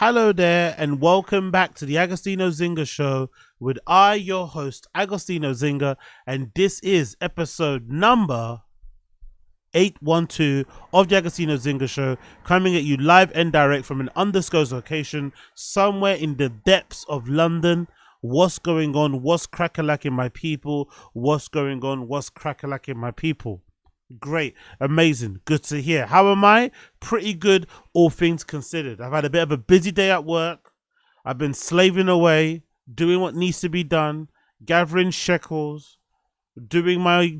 Hello there, and welcome back to the Agostino Zinga Show with your host, Agostino Zinga, and this is episode number 812 of the Agostino Zinga Show, coming at you live and direct from an undisclosed location somewhere in the depths of London. What's going on? What's crack-a-lacking, my people? What's going on? What's crack-a-lacking, my people? Great, amazing, good to hear. How am I? Pretty good, all things considered. I've had a bit of a busy day at work. I've been slaving away, doing what needs to be done, gathering shekels, doing my,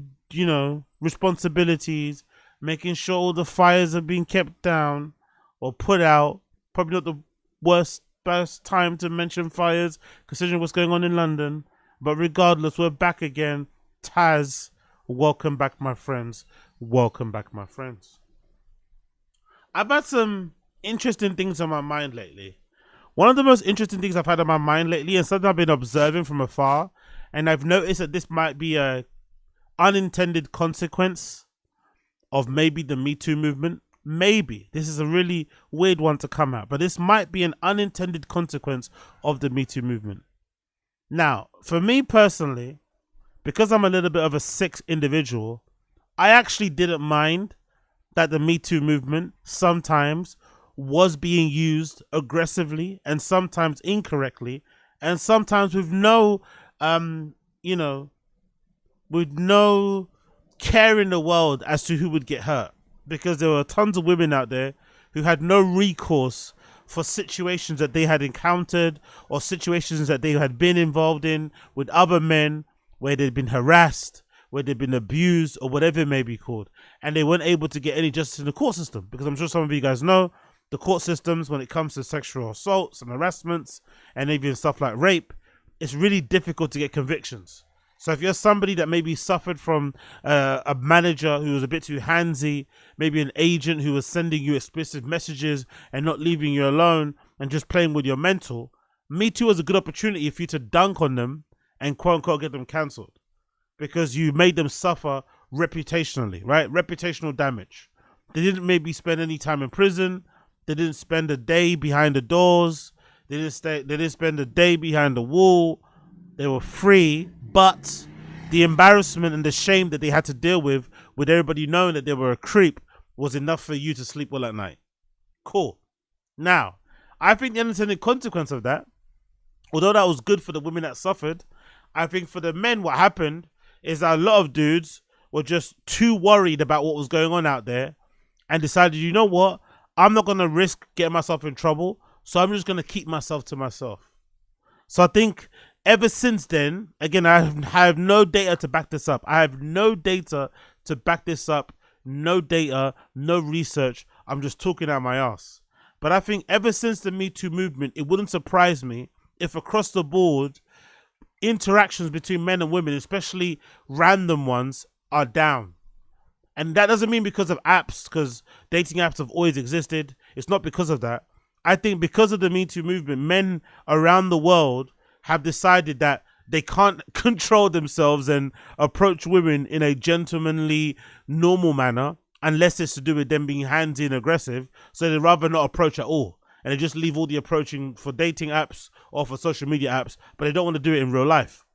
responsibilities, making sure all the fires are being kept down or put out. Probably not the best time to mention fires, considering what's going on in London. But regardless, we're back again. Tazs, welcome back, my friends. Welcome back, my friends. I've had some interesting things on my mind lately. One of the most interesting things I've had on my mind lately, and something I've been observing from afar, and I've noticed that this might be a unintended consequence of maybe the Me Too movement. Maybe. This is a really weird one to come out, but this might be an unintended consequence of the Me Too movement. Now, for me personally, because I'm a little bit of a sick individual, I actually didn't mind that the Me Too movement sometimes was being used aggressively and sometimes incorrectly and sometimes with no, with no care in the world as to who would get hurt, because there were tons of women out there who had no recourse for situations that they had encountered or situations that they had been involved in with other men where they'd been harassed, where they'd been abused, or whatever it may be called, and they weren't able to get any justice in the court system. Because I'm sure some of you guys know the court systems, when it comes to sexual assaults and harassments and even stuff like rape, it's really difficult to get convictions. So if you're somebody that maybe suffered from a manager who was a bit too handsy, maybe an agent who was sending you explicit messages and not leaving you alone and just playing with your mental, Me Too is a good opportunity for you to dunk on them and quote unquote get them cancelled, because you made them suffer reputationally, right? Reputational damage. They didn't maybe spend any time in prison. They didn't spend a day behind the doors. They didn't spend a day behind the wall. They were free, but the embarrassment and the shame that they had to deal with everybody knowing that they were a creep, was enough for you to sleep well at night. Cool. Now, I think the unintended consequence of that, although that was good for the women that suffered, I think for the men, what happened is that a lot of dudes were just too worried about what was going on out there and decided, you know what? I'm not going to risk getting myself in trouble, so I'm just going to keep myself to myself. So I think ever since then, again, I have no data to back this up. I have no data to back this up. No data, no research. I'm just talking out my ass. But I think ever since the Me Too movement, it wouldn't surprise me if across the board, interactions between men and women, especially random ones, are down. And that doesn't mean because of apps, because dating apps have always existed. It's not because of that. I think because of the Me Too movement, men around the world have decided that they can't control themselves and approach women in a gentlemanly, normal manner unless it's to do with them being handsy and aggressive. So they'd rather not approach at all. And they just leave all the approaching for dating apps or for social media apps, but they don't want to do it in real life.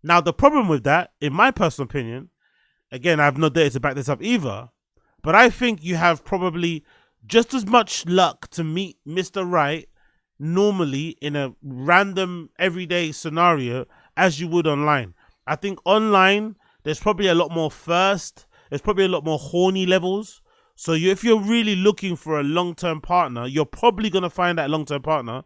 Now, the problem with that, in my personal opinion, again, I have no data to back this up either, but I think you have probably just as much luck to meet Mr. Right normally in a random everyday scenario as you would online. I think online, there's probably a lot more there's probably a lot more horny levels. So if you're really looking for a long-term partner, you're probably going to find that long-term partner.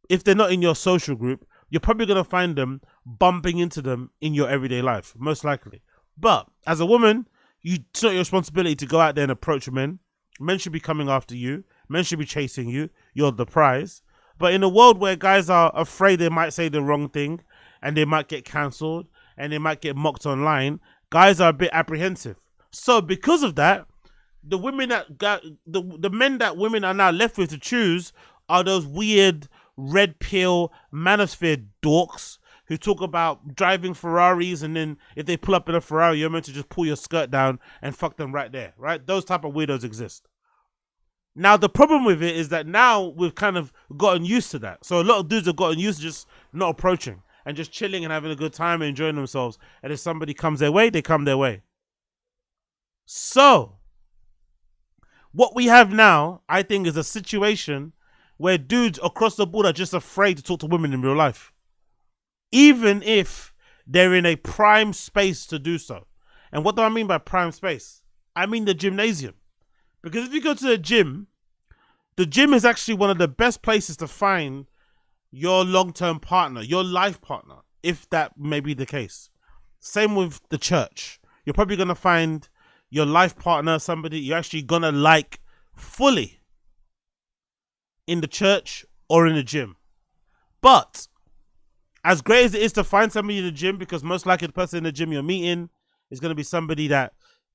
If they're not in your social group, you're probably going to find them bumping into them in your everyday life, most likely. But as a woman, it's not your responsibility to go out there and approach men. Men should be coming after you. Men should be chasing you. You're the prize. But in a world where guys are afraid they might say the wrong thing and they might get cancelled and they might get mocked online, guys are a bit apprehensive. So because of that, the women that got the men that women are now left with to choose are those weird red pill manosphere dorks who talk about driving Ferraris, and then if they pull up in a Ferrari, you're meant to just pull your skirt down and fuck them right there, right? Those type of weirdos exist. Now, the problem with it is that now we've kind of gotten used to that. So a lot of dudes have gotten used to just not approaching and just chilling and having a good time and enjoying themselves. And if somebody comes their way, they come their way. So what we have now, I think, is a situation where dudes across the board are just afraid to talk to women in real life, even if they're in a prime space to do so. And what do I mean by prime space? I mean the gymnasium. Because if you go to the gym is actually one of the best places to find your long-term partner, your life partner, if that may be the case. Same with the church. You're probably going to find your life partner, somebody you're actually going to like fully in the church or in the gym. But as great as it is to find somebody in the gym, because most likely the person in the gym you're meeting is going to be somebody that,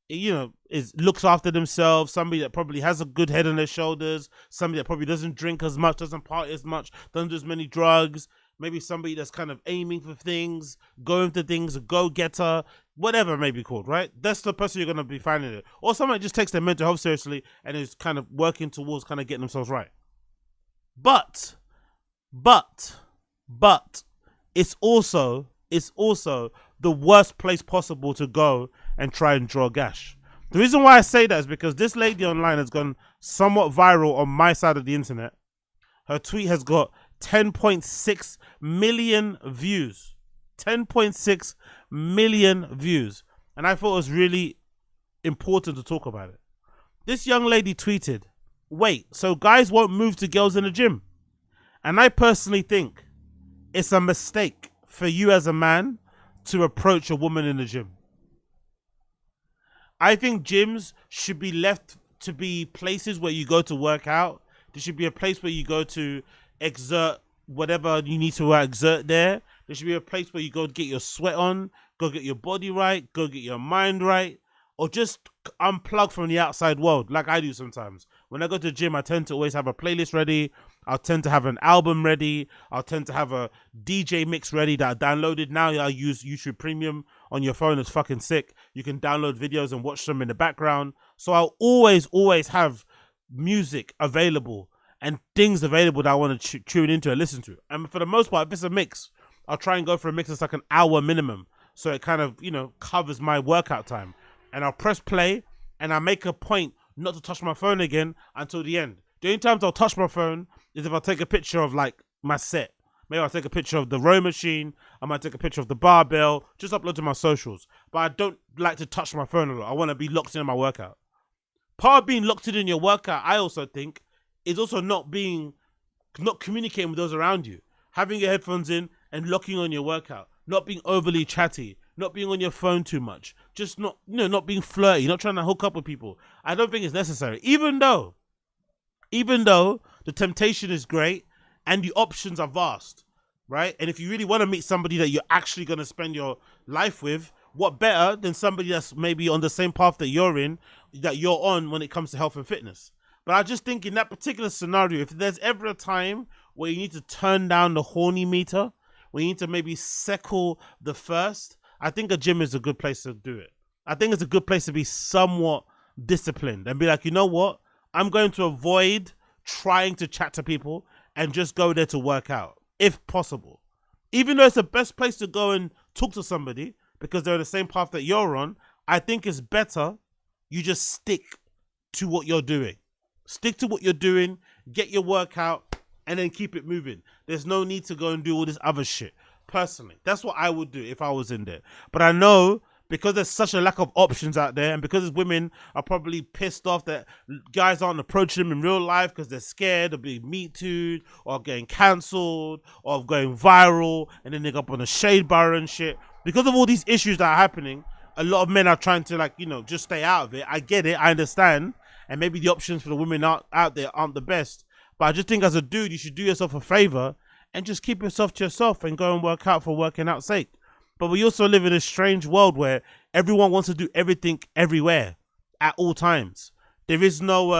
you know, looks after themselves, somebody that probably has a good head on their shoulders, somebody that probably doesn't drink as much, doesn't party as much, doesn't do as many drugs, maybe somebody that's kind of aiming for things, going to things, a go-getter, whatever it may be called, right? That's the person you're going to be finding it. Or somebody that just takes their mental health seriously and is kind of working towards kind of getting themselves right. But it's also the worst place possible to go and try and draw gash. The reason why I say that is because this lady online has gone somewhat viral on my side of the internet. Her tweet has got 10.6 million views. 10.6 million views. And I thought it was really important to talk about it. This young lady tweeted, "Wait, so guys won't move to girls in the gym?" And I personally think it's a mistake for you as a man to approach a woman in the gym. I think gyms should be left to be places where you go to work out. There should be a place where you go to exert whatever you need to exert there. There should be a place where you go to get your sweat on, go get your body right, go get your mind right, or just unplug from the outside world like I do sometimes. When I go to the gym, I tend to always have a playlist ready. I'll tend to have an album ready. I'll tend to have a DJ mix ready that I downloaded. Now I use YouTube Premium on your phone. It's fucking sick. You can download videos and watch them in the background. So I'll always have music available and things available that I want to tune into and listen to. And for the most part, if it's a mix, I'll try and go for a mix that's like an hour minimum. So it kind of, you know, covers my workout time. And I'll press play and I make a point not to touch my phone again until the end. The only times I'll touch my phone is if I take a picture of like my set. Maybe I'll take a picture of the row machine. I might take a picture of the barbell, just upload to my socials. But I don't like to touch my phone a lot. I want to be locked in my workout. Part of being locked in your workout, I also think, is also not communicating with those around you. Having your headphones in and locking on your workout. Not being overly chatty. Not being on your phone too much. Just not being flirty. Not trying to hook up with people. I don't think it's necessary. Even though the temptation is great and the options are vast, right? And if you really want to meet somebody that you're actually going to spend your life with, what better than somebody that's maybe on the same path that you're on when it comes to health and fitness. But I just think in that particular scenario, if there's ever a time where you need to turn down the horny meter, where you need to maybe settle the first, I think a gym is a good place to do it. I think it's a good place to be somewhat disciplined and be like, you know what? I'm going to avoid trying to chat to people and just go there to work out, if possible. Even though it's the best place to go and talk to somebody because they're on the same path that you're on, I think it's better you just stick to what you're doing. Stick to what you're doing, get your workout, and then keep it moving. There's no need to go and do all this other shit. Personally, that's what I would do if I was in there. But I know because there's such a lack of options out there, and because women are probably pissed off that guys aren't approaching them in real life because they're scared of being Me Too'd or getting cancelled or going viral, and then they go up on a shade bar and shit. Because of all these issues that are happening, a lot of men are trying to just stay out of it. I get it, I understand, and maybe the options for the women out there aren't the best. But I just think as a dude, you should do yourself a favor and just keep yourself to yourself and go and work out for working out's sake. But we also live in a strange world where everyone wants to do everything everywhere at all times. There is no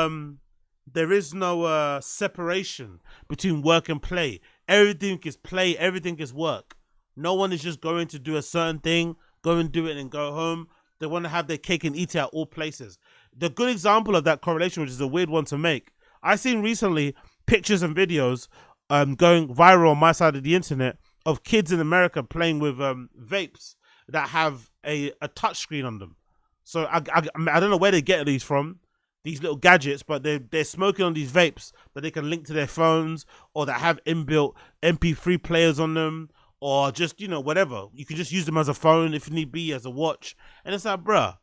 separation between work and play. Everything is play, everything is work. No one is just going to do a certain thing, go and do it and go home. They want to have their cake and eat it at all places. The good example of that correlation, which is a weird one to make, I seen recently pictures and videos going viral on my side of the internet of kids in America playing with vapes that have a touch screen on them. So I don't know where they get these from, these little gadgets, but they're smoking on these vapes that they can link to their phones, or that have inbuilt MP3 players on them, or just, you know, whatever. You can just use them as a phone if need be, as a watch. And it's like, bruh,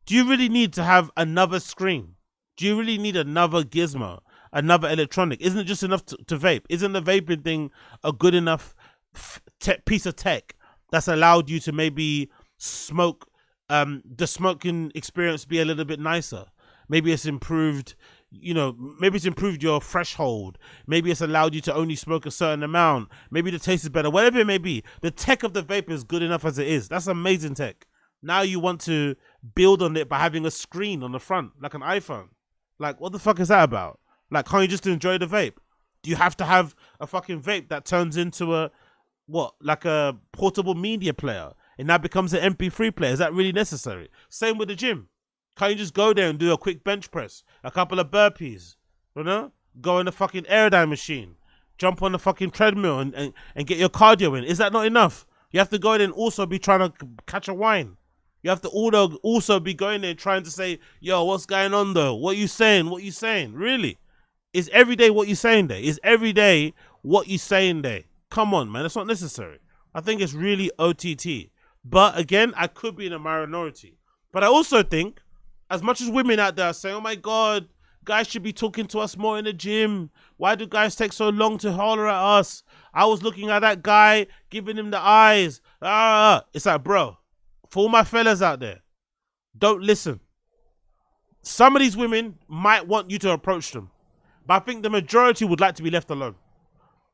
do you really need to have another screen? Do you really need another gizmo, another electronic? Isn't it just enough to vape? Isn't the vaping thing a good enough piece of tech that's allowed you to maybe smoke, the smoking experience be a little bit nicer? Maybe it's improved, you know, maybe it's improved your threshold. Maybe it's allowed you to only smoke a certain amount. Maybe the taste is better. Whatever it may be, the tech of the vape is good enough as it is. That's amazing tech. Now you want to build on it by having a screen on the front, like an iPhone. Like, what the fuck is that about? Like, can't you just enjoy the vape? Do you have to have a fucking vape that turns into a, what, like a portable media player? It now becomes an MP3 player. Is that really necessary? Same with the gym. Can't you just go there and do a quick bench press, a couple of burpees, you know? Go in the fucking aerodyne machine, jump on the fucking treadmill and get your cardio in. Is that not enough? You have to go in and also be trying to catch a wine. You have to also be going there trying to say, yo, what's going on though? What you saying? What you saying? Really? Is every day what you saying there? Is every day what you saying there? Come on, man. That's not necessary. I think it's really OTT. But again, I could be in a minority. But I also think, as much as women out there are saying, oh my God, guys should be talking to us more in the gym. Why do guys take so long to holler at us? I was looking at that guy, giving him the eyes. It's like, bro, for all my fellas out there, don't listen. Some of these women might want you to approach them, but I think the majority would like to be left alone.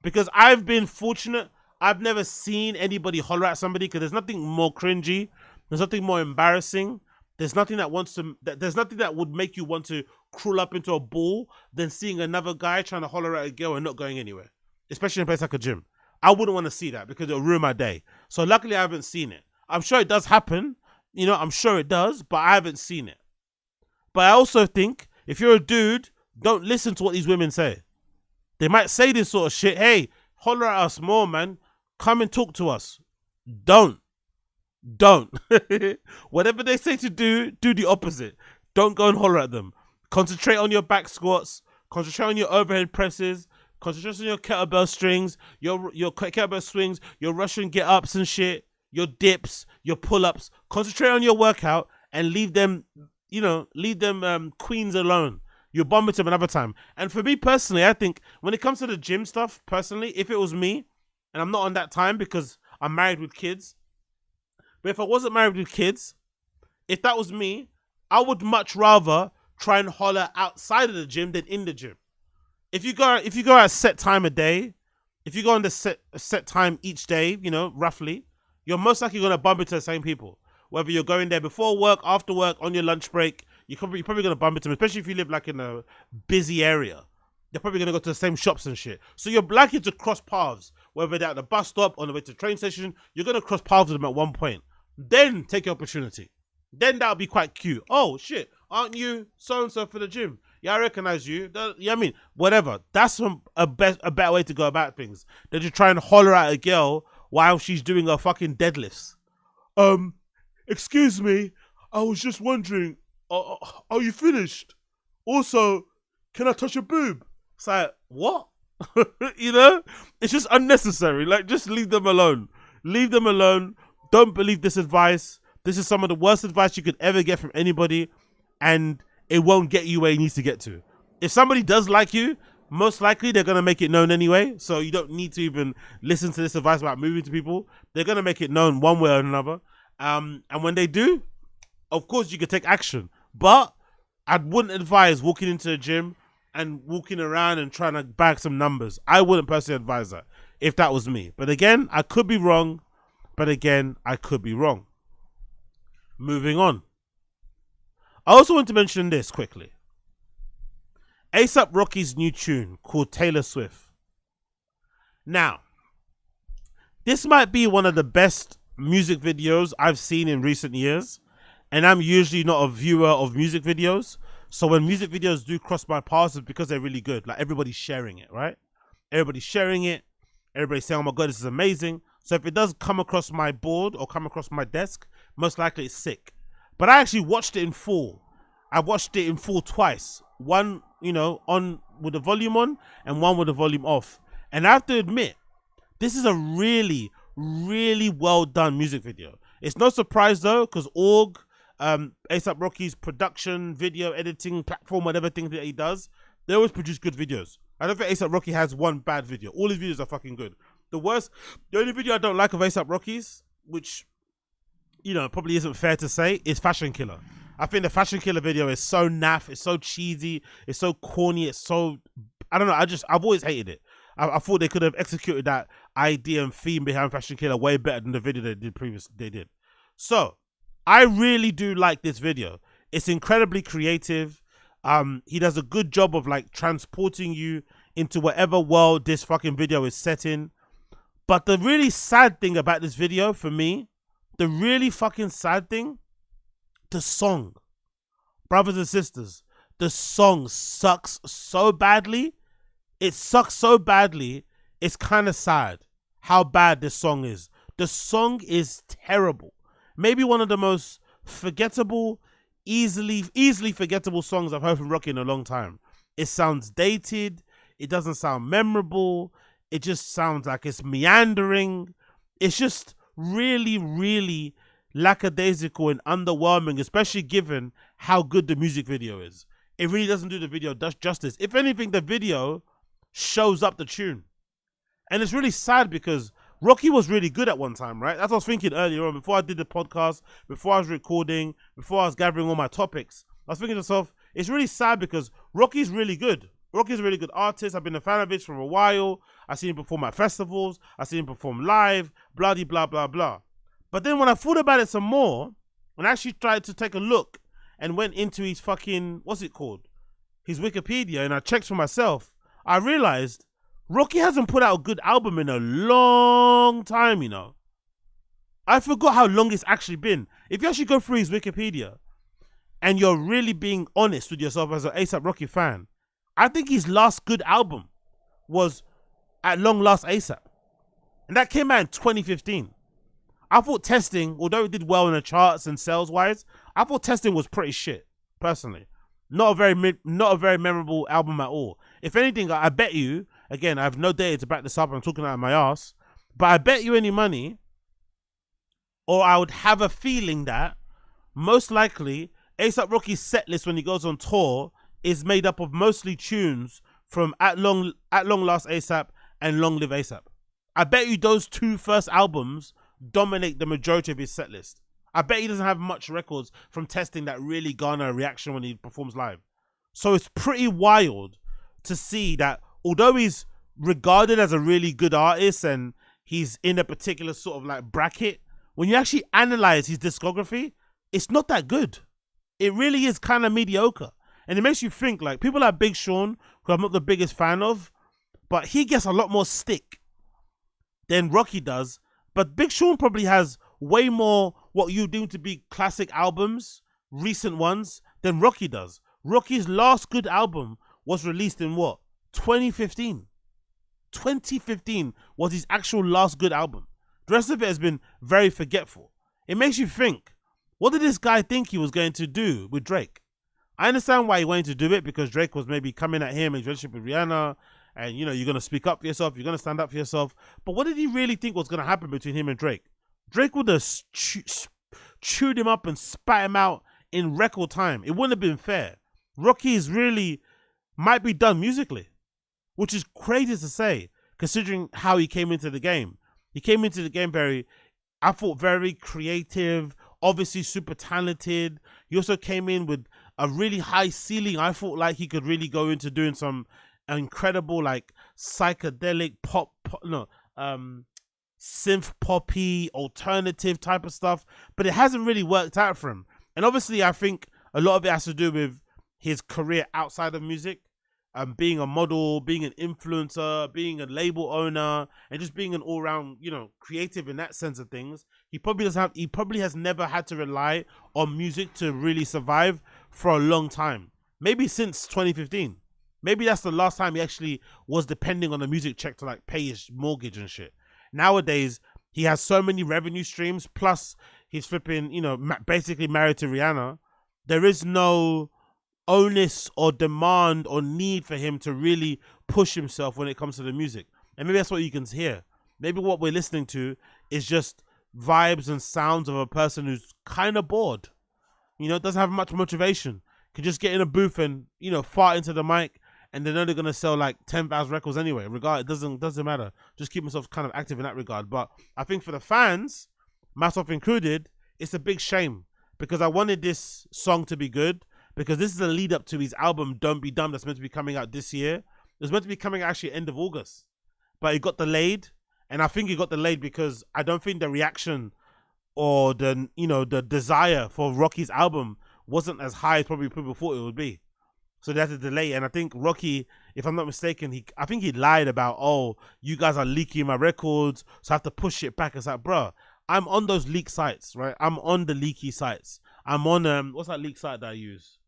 Because I've been fortunate, I've never seen anybody holler at somebody, because there's nothing more cringy, there's nothing more embarrassing, there's nothing that there's nothing that would make you want to crawl up into a ball than seeing another guy trying to holler at a girl and not going anywhere, especially in a place like a gym. I wouldn't want to see that because it'll ruin my day. So luckily I haven't seen it. I'm sure it does happen, you know, I'm sure it does, but I haven't seen it. But I also think if you're a dude, don't listen to what these women say. They might say this sort of shit. Hey, holler at us more, man. Come and talk to us. Don't. Whatever they say to do the opposite. Don't go and holler at them. Concentrate on your back squats. Concentrate on your overhead presses. Concentrate on your kettlebell strings, your kettlebell swings, your Russian get-ups and shit, your dips, your pull-ups. Concentrate on your workout and leave them, queens alone. You'll bomb it to them another time. And for me personally, I think when it comes to the gym stuff, personally, if it was me, and I'm not on that time because I'm married with kids, but if I wasn't married with kids, if that was me, I would much rather try and holler outside of the gym than in the gym. If you go at a set time a day, if you go on the set time each day, you know, roughly, you're most likely going to bump into the same people. Whether you're going there before work, after work, on your lunch break, you're probably going to bump into them, especially if you live like in a busy area. They're probably going to go to the same shops and shit. So you're likely to cross paths, whether they're at the bus stop, on the way to the train station, you're going to cross paths with them at one point. Then take your opportunity. Then that'll be quite cute. Oh, shit, aren't you so-and-so for the gym? Yeah, I recognize you. Yeah, I mean, whatever. That's a better way to go about things than to try and holler at a girl while she's doing her fucking deadlifts. Excuse me, I was just wondering, are you finished? Also, can I touch your boob? It's like, what? You know? It's just unnecessary. Like, just leave them alone. Leave them alone. Don't believe this advice. This is some of the worst advice you could ever get from anybody, and it won't get you where it needs to get to. If somebody does like you, most likely they're going to make it known anyway, so you don't need to even listen to this advice about moving to people. They're going to make it known one way or another. And when they do, of course you could take action. But I wouldn't advise walking into a gym and walking around and trying to bag some numbers. I wouldn't personally advise that if that was me. But again, I could be wrong. Moving on. I also want to mention this quickly. A$AP Rocky's new tune called Tailor Swif. Now, this might be one of the best music videos I've seen in recent years, and I'm usually not a viewer of music videos, So when music videos do cross my paths, it's because they're really good. Like everybody's sharing it, right? Everybody's sharing it. Everybody's saying, oh my God, this is amazing. So if it does come across my board or come across my desk, most likely it's sick. But I actually watched it in full. I watched it in full twice. One, you know, on with the volume on and one with the volume off. And I have to admit, this is a really, really well done music video. It's no surprise though, because Org, A$AP Rocky's production, video editing platform, whatever thing that he does, they always produce good videos. I don't think A$AP Rocky has one bad video. All his videos are fucking good. The only video I don't like of A$AP Rocky's, which, you know, probably isn't fair to say, is Fashion Killer. I think the Fashion Killer video is so naff, it's so cheesy, it's so corny, it's so, I don't know, I've always hated it. I thought they could have executed that idea and theme behind Fashion Killer way better than the video they did. So, I really do like this video. It's incredibly creative. He does a good job of like transporting you into whatever world this fucking video is set in. But the really sad thing about this video for me, the really fucking sad thing, the song. Brothers and sisters, the song sucks so badly. It sucks so badly, it's kind of sad how bad this song is. The song is terrible. Maybe one of the most forgettable, easily forgettable songs I've heard from Rocky in a long time. It sounds dated. It doesn't sound memorable. It just sounds like it's meandering. It's just really, really lackadaisical and underwhelming, especially given how good the music video is. It really doesn't do the video justice. If anything, the video shows up the tune. And it's really sad because Rocky was really good at one time, right? That's what I was thinking earlier on, before I did the podcast, before I was recording, before I was gathering all my topics. I was thinking to myself, it's really sad because Rocky's really good. Rocky's a really good artist. I've been a fan of his for a while. I've seen him perform at festivals. I've seen him perform live, blah, blah, blah, blah. But then when I thought about it some more, and actually tried to take a look and went into his fucking, what's it called? His Wikipedia, and I checked for myself, I realized Rocky hasn't put out a good album in a long time, you know. I forgot how long it's actually been. If you actually go through his Wikipedia and you're really being honest with yourself as an A$AP Rocky fan, I think his last good album was At Long Last A$AP. And that came out in 2015. I thought Testing, although it did well in the charts and sales-wise, I thought Testing was pretty shit, personally. Not a very memorable album at all. If anything, I bet you, again, I have no data to back this up, I'm talking out of my ass, but I bet you any money, or I would have a feeling that, most likely, A$AP Rocky's set list when he goes on tour is made up of mostly tunes from At Long Last A$AP and Long Live A$AP. I bet you those two first albums dominate the majority of his set list. I bet he doesn't have much records from Testing that really garner a reaction when he performs live. So it's pretty wild to see that although he's regarded as a really good artist and he's in a particular sort of like bracket, when you actually analyze his discography, it's not that good. It really is kind of mediocre. And it makes you think, like, people like Big Sean, who I'm not the biggest fan of, but he gets a lot more stick than Rocky does. But Big Sean probably has way more what you deem to be classic albums, recent ones, than Rocky does. Rocky's last good album was released in what? 2015. 2015 was his actual last good album. The rest of it has been very forgetful. It makes you think, what did this guy think he was going to do with Drake? I understand why he wanted to do it, because Drake was maybe coming at him in his relationship with Rihanna, and you know, you're going to speak up for yourself, you're going to stand up for yourself. But what did he really think was going to happen between him and Drake? Drake would have chewed him up and spat him out in record time. It wouldn't have been fair. Rocky is really, might be done musically, which is crazy to say, considering how he came into the game. He came into the game I thought very creative, obviously super talented. He also came in with a really high ceiling. I thought like he could really go into doing some incredible like psychedelic synth poppy alternative type of stuff, but it hasn't really worked out for him. And obviously I think a lot of it has to do with his career outside of music, being a model, being an influencer, being a label owner, and just being an all-round, you know, creative in that sense of things. He probably has never had to rely on music to really survive for a long time. maybe since 2015. Maybe that's the last time he actually was depending on the music check to like pay his mortgage and shit. Nowadays, he has so many revenue streams, plus he's flipping, you know, basically married to Rihanna. There is no onus or demand or need for him to really push himself when it comes to the music. And maybe that's what you can hear. Maybe what we're listening to is just vibes and sounds of a person who's kind of bored. You know, doesn't have much motivation. Could just get in a booth and, you know, fart into the mic, and they're only gonna sell like 10,000 records anyway. It doesn't matter. Just keep myself kind of active in that regard. But I think for the fans, myself included, it's a big shame because I wanted this song to be good because this is a lead up to his album Don't Be Dumb that's meant to be coming out this year. It was meant to be coming out actually end of August, but it got delayed, and I think it got delayed because I don't think the reaction or the, you know, the desire for Rocky's album wasn't as high as probably people thought it would be. So they had to delay. And I think Rocky, if I'm not mistaken, I think he lied about, oh, you guys are leaking my records, so I have to push it back. It's like, bro, I'm on those leak sites, right? I'm on the leaky sites. I'm on what's that leak site that I use?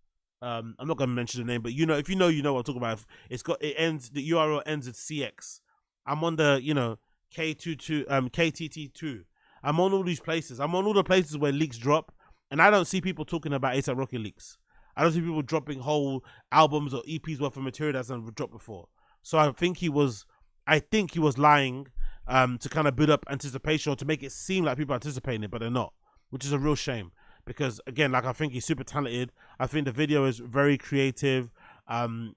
I'm not gonna mention the name, but you know, if you know, you know what I'm talking about. The URL ends with CX. I'm on the, you know, KTT2. I'm on all these places. I'm on all the places where leaks drop, and I don't see people talking about A$AP Rocky leaks. I don't see people dropping whole albums or EPs worth of material that's never dropped before. So I think he was lying to kind of build up anticipation or to make it seem like people are anticipating it, but they're not, which is a real shame. Because again, like, I think he's super talented. I think the video is very creative,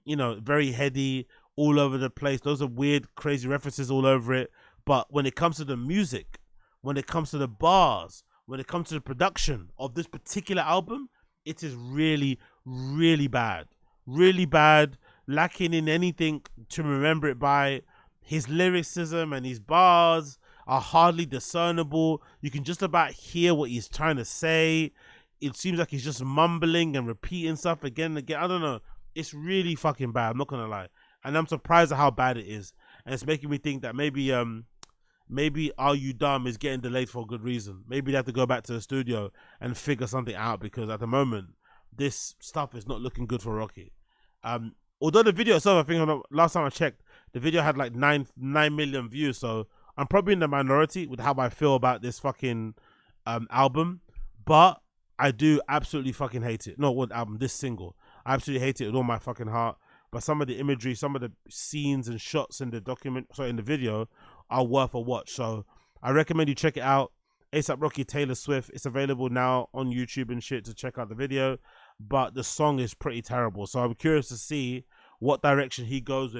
you know, very heady, all over the place. Those are weird, crazy references all over it. But when it comes to the music, when it comes to the bars, when it comes to the production of this particular album, it is really, really bad. Really bad, lacking in anything to remember it by. His lyricism and his bars are hardly discernible. You can just about hear what he's trying to say. It seems like he's just mumbling and repeating stuff again and again. I don't know. It's really fucking bad, I'm not gonna lie. And I'm surprised at how bad it is. And it's making me think that maybe Are You Dumb is getting delayed for a good reason. Maybe they have to go back to the studio and figure something out, because at the moment, this stuff is not looking good for Rocky. Although the video itself, I think last time I checked, the video had like 9 million views. So I'm probably in the minority with how I feel about this fucking album. But I do absolutely fucking hate it. Not what album, this single. I absolutely hate it with all my fucking heart. But some of the imagery, some of the scenes and shots in the video are worth a watch. So I recommend you check it out. A$AP Rocky, Tailor Swif. It's available now on YouTube and shit to check out the video. But the song is pretty terrible. So I'm curious to see what direction he goes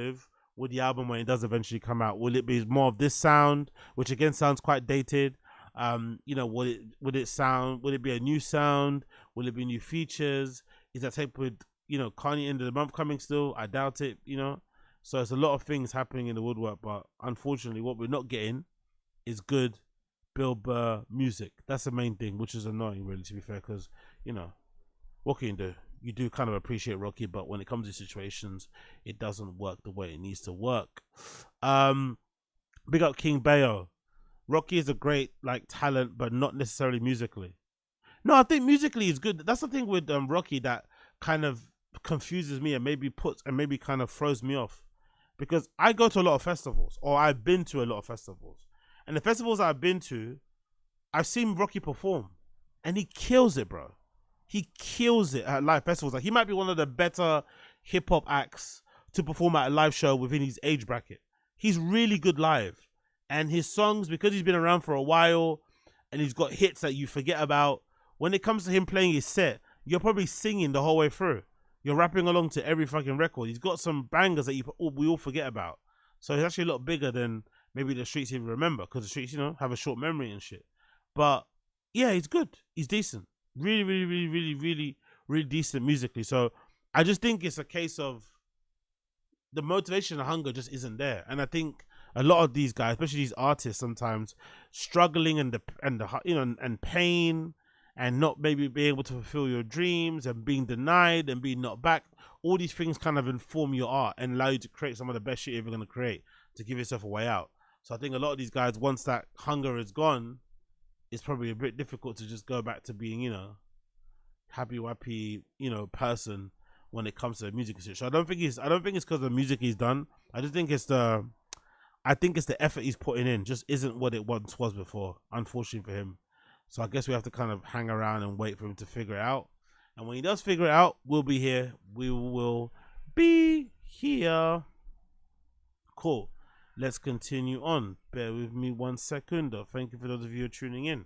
with the album when it does eventually come out. Will it be more of this sound, which again sounds quite dated? You know, would it be a new sound? Will it be new features? Is that tape with, you know, Kanye end of the month coming still? I doubt it, you know. So it's a lot of things happening in the woodwork, but unfortunately what we're not getting is good Bill Burr music. That's the main thing, which is annoying, really, to be fair, because, you know, what can you do? You do kind of appreciate Rocky, but when it comes to situations, it doesn't work the way it needs to work. Big up King Bayo. Rocky is a great, like, talent, but not necessarily musically. No, I think musically is good. That's the thing with Rocky that kind of confuses me and maybe kind of throws me off, because I go to a lot of festivals, or I've been to a lot of festivals, and the festivals I've been to, I've seen Rocky perform, and he kills it, bro. He kills it at live festivals. Like, he might be one of the better hip hop acts to perform at a live show within his age bracket. He's really good live, and his songs, because he's been around for a while and he's got hits that you forget about, when it comes to him playing his set, you're probably singing the whole way through. You're rapping along to every fucking record. He's got some bangers that we all forget about. So he's actually a lot bigger than maybe the streets even remember, because the streets, you know, have a short memory and shit. But yeah, he's good. He's decent. Really, really, really, really, really, really decent musically. So I just think it's a case of the motivation and hunger just isn't there. And I think a lot of these guys, especially these artists, sometimes struggling and and pain, and not maybe being able to fulfill your dreams, and being denied and being knocked back. All these things kind of inform your art and allow you to create some of the best shit you're ever going to create, to give yourself a way out. So I think a lot of these guys, once that hunger is gone, it's probably a bit difficult to just go back to being, you know, happy, wappy, you know, person when it comes to the music. So I don't think it's because of the music he's done. I think it's the effort he's putting in just isn't what it once was before, unfortunately for him. So I guess we have to kind of hang around and wait for him to figure it out. And when he does figure it out, we'll be here. We will be here. Cool. Let's continue on. Bear with me 1 second. Thank you for those of you who are tuning in.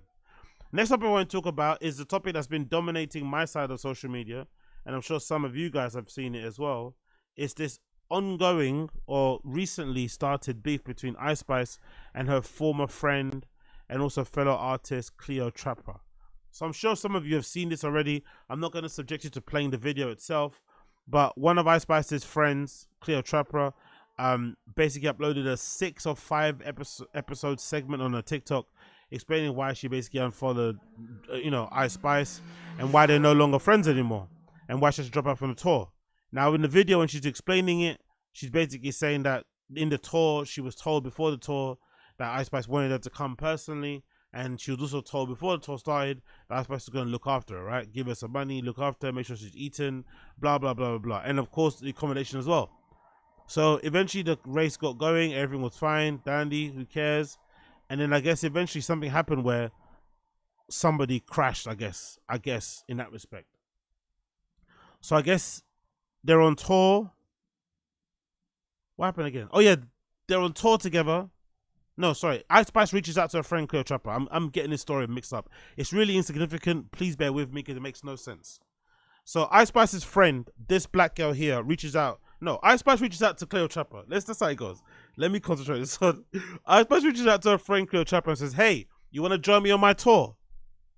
Next topic I want to talk about is the topic that's been dominating my side of social media, and I'm sure some of you guys have seen it as well. It's this ongoing or recently started beef between Ice Spice and her former friend and also fellow artist Cleotrapa. So I'm sure some of you have seen this already. I'm not going to subject you to playing the video itself, but one of Ice Spice's friends, Cleotrapa, basically uploaded a 6 or 5 episode segment on her TikTok explaining why she basically unfollowed, Ice Spice, and why they're no longer friends anymore, and why she should drop out from the tour. Now, in the video, when she's explaining it, she's basically saying that in the tour, she was told before the tour that Ice Spice wanted her to come personally, and she was also told before the tour started that Ice Spice was going to look after her, right? Give her some money, look after her, make sure she's eating, blah, blah, blah, blah, blah. And of course, the accommodation as well. So eventually the race got going, everything was fine, dandy, who cares? And then I guess eventually something happened where somebody crashed, I guess, in that respect. So I guess they're on tour. What happened again? Oh yeah, they're on tour together. No, sorry. Ice Spice reaches out to her friend Cleotrapa. I'm getting this story mixed up. It's really insignificant. Please bear with me because it makes no sense. So Ice Spice's friend, this black girl here, reaches out. No, Ice Spice reaches out to Cleotrapa. That's how it goes. Let me concentrate this on. Ice Spice reaches out to her friend Cleotrapa and says, "Hey, you want to join me on my tour?"